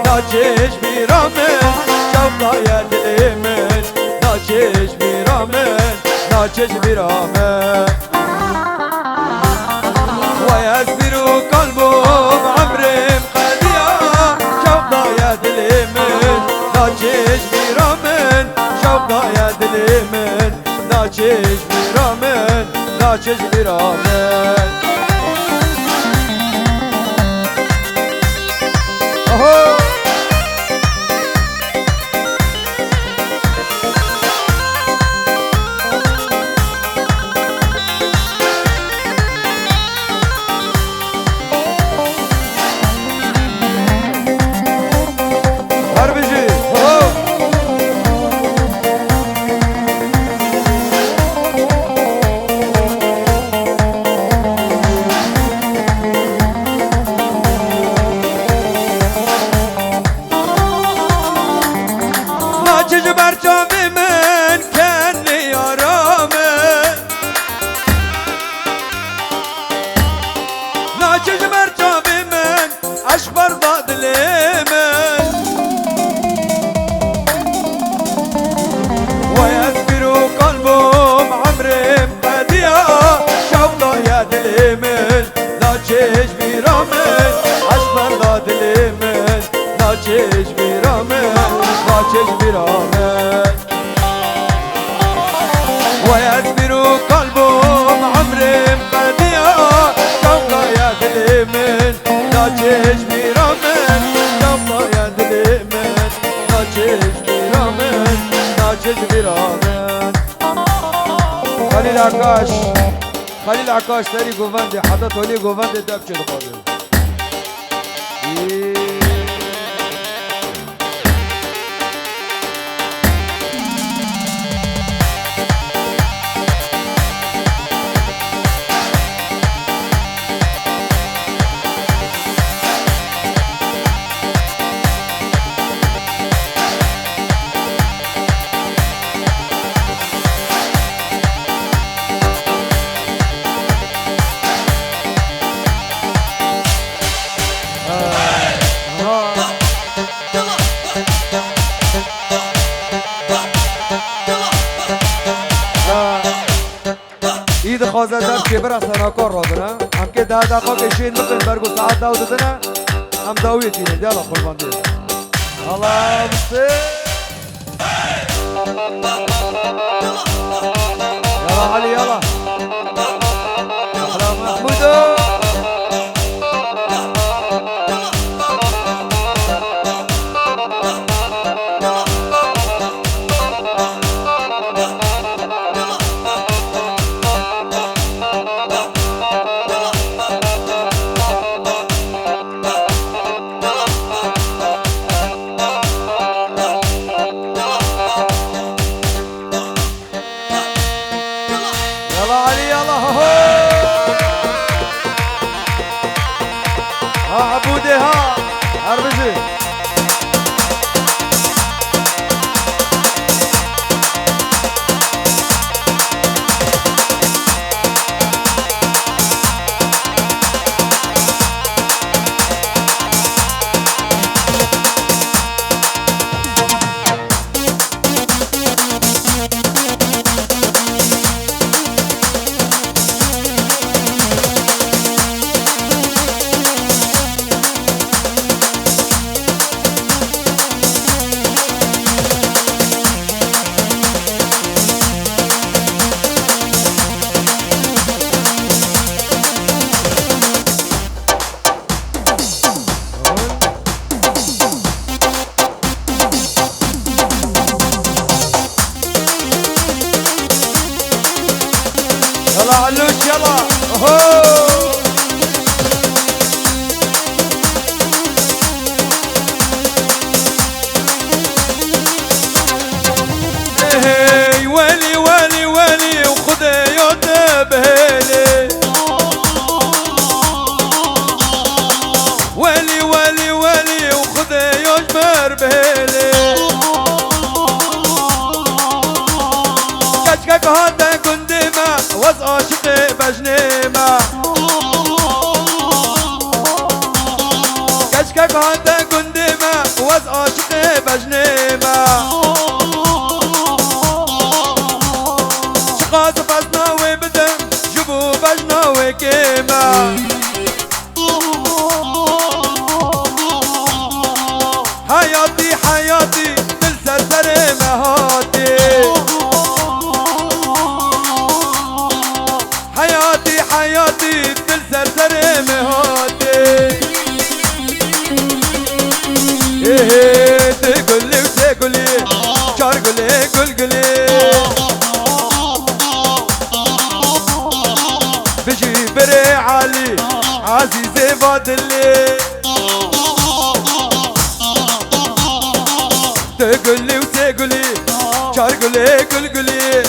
ناچش بیرامن شوقا یا دل من ناچش بیرامن ناچش بیرامن ویاز بیرو قلبم عمرم قدیا شوقا یا دل من ناچش بیرامن شوقا یا دل من ناچش بیرامن ناچش بیرامن فراغك ويسبر قلبهم عمري مقلبيا كوكا يا دليمن لا تشبي رامن كوكا يا دليمن لا تشبي رامن لا تشبي رامن خليل عكاش خليل عكاش تاري قوفاندي حضرت ولي قوفاندي دابشي القادم اید خوازه در که برا سناکار را دنه هم که 10 دقیقه کشید مقن برگو ساعت داو ددنه هم داویه تینه دیالا قربان دید الله بسه يلا علي يلا احلى محمودو عبودي ها اربجي يلا علوش يلا اوهو ايه ويلي ويلي ويلي وخذ يوتب هيلي ويلي ويلي ويلي وخذ يجبر بهيلي كشكك هذا كندمة وز عاشقي بجنيمة كشكك هذا كندمة وز عاشقي بجنيمة شقاز فزنا وبدم جبو بجنا وكيمة حياتي حياتي بالسلسلة مهاتي حياتي حياتي بالسلسلة مهاتي ايه تقولي وتقولي شار قولي قولي بجي بري علي عزيزي فاضلي تقولي وتقولي شار قولي قولي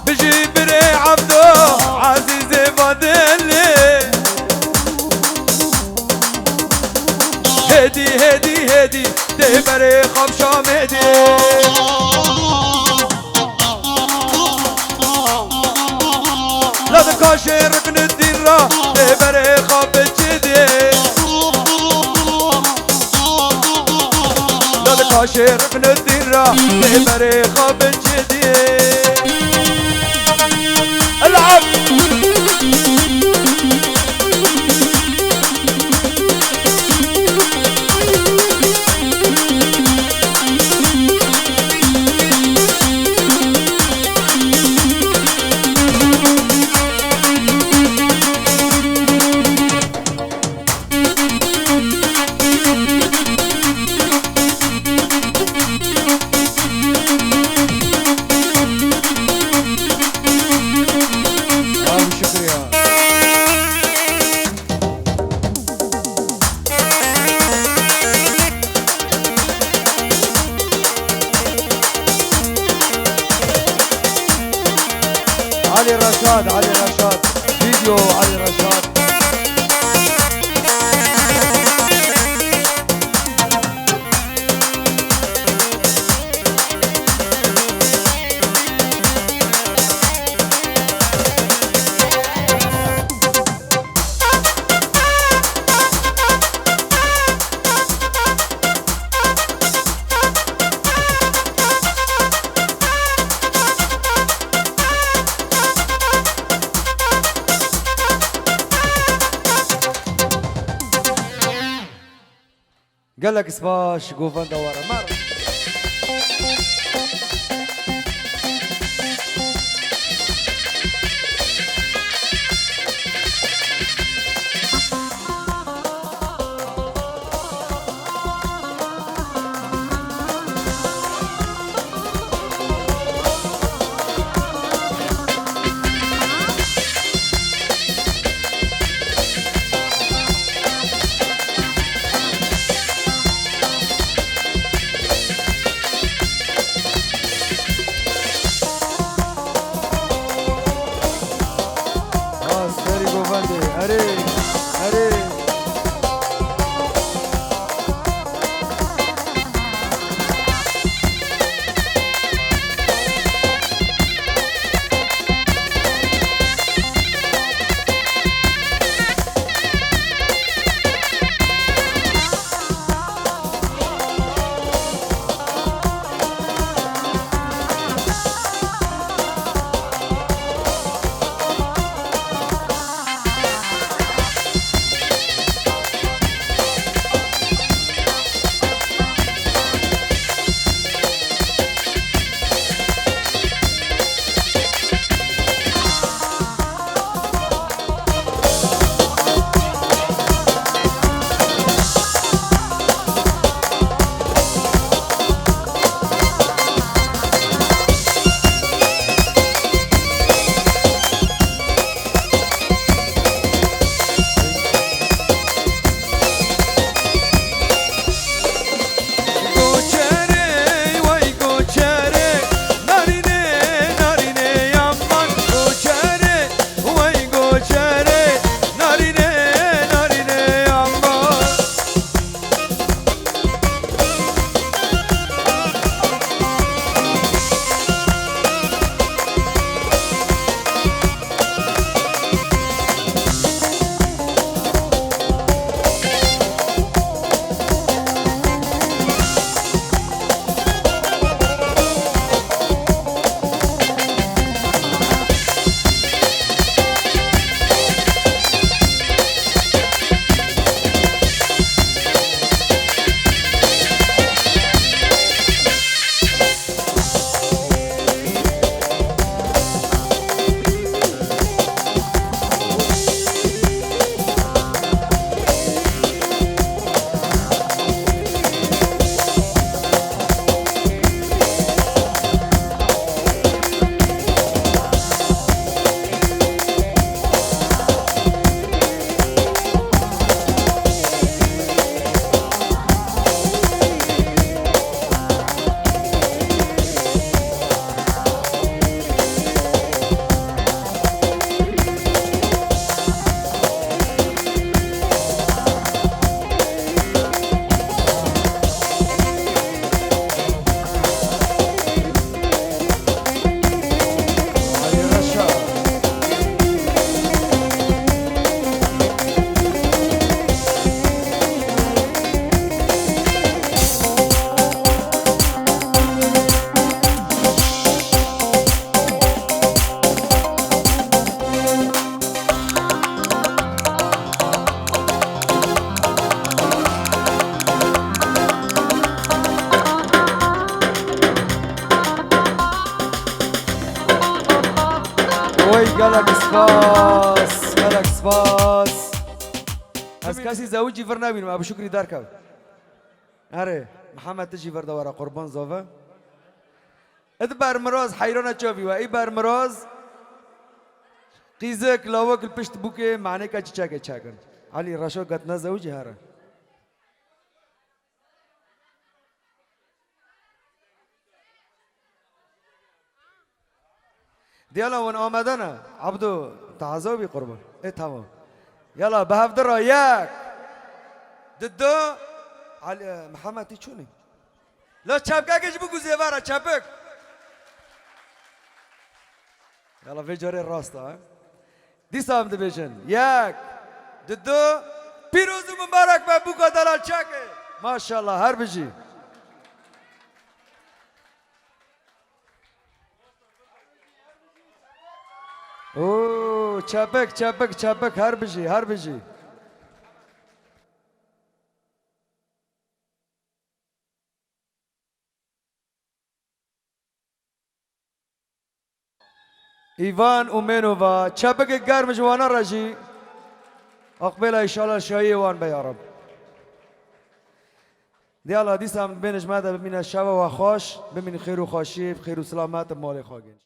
بجي بري عبدو عزيزي فاضلي هدي هدي هدي تبري خمشام هدي لا تكاشر ركن الديرة تبري خاب جدي لا تكاشر ركن الديرة تبري خاب جدي العب علي رشاد علي رشاد فيديو علي رشاد. قال لك سباش قوفان دوره مرة. अरे अरे وي قالك سباس قالك سباس اسكاسي زوجي فرنابين ما ابو شكري داركب اره محمد تجي فردا ورا قربان زوفا ادبر مروز حيرانه تشوفي واي بر مروز قيزك لوك البشت بوكي معنى كا تشاكي تشاكن علي رشو قتنا زوجي هاره دیالا ون آمدنه عبدو تعذابی قربان ای تمام يلا بهفدرة ياك ددو علي محمد تيشوني لا تشابكك ايش بقول زيفارة تشابك يلا في جوري الراستا ها دي سام ديفيجن ياك ددو بيروز مبارك بابوكا دلال تشاكي ما شاء الله هربجي اوه تشابك تشابك تشابك هربجي هربجي ايفان اومينوفا تشابك الجار جوانا رجي اقبلها ان شاء الله شويه وان يا رب ديالا دي سام بين جماعه بين الشباب وخوش بمن خير وخوشي بخير وسلامات مالي خاگن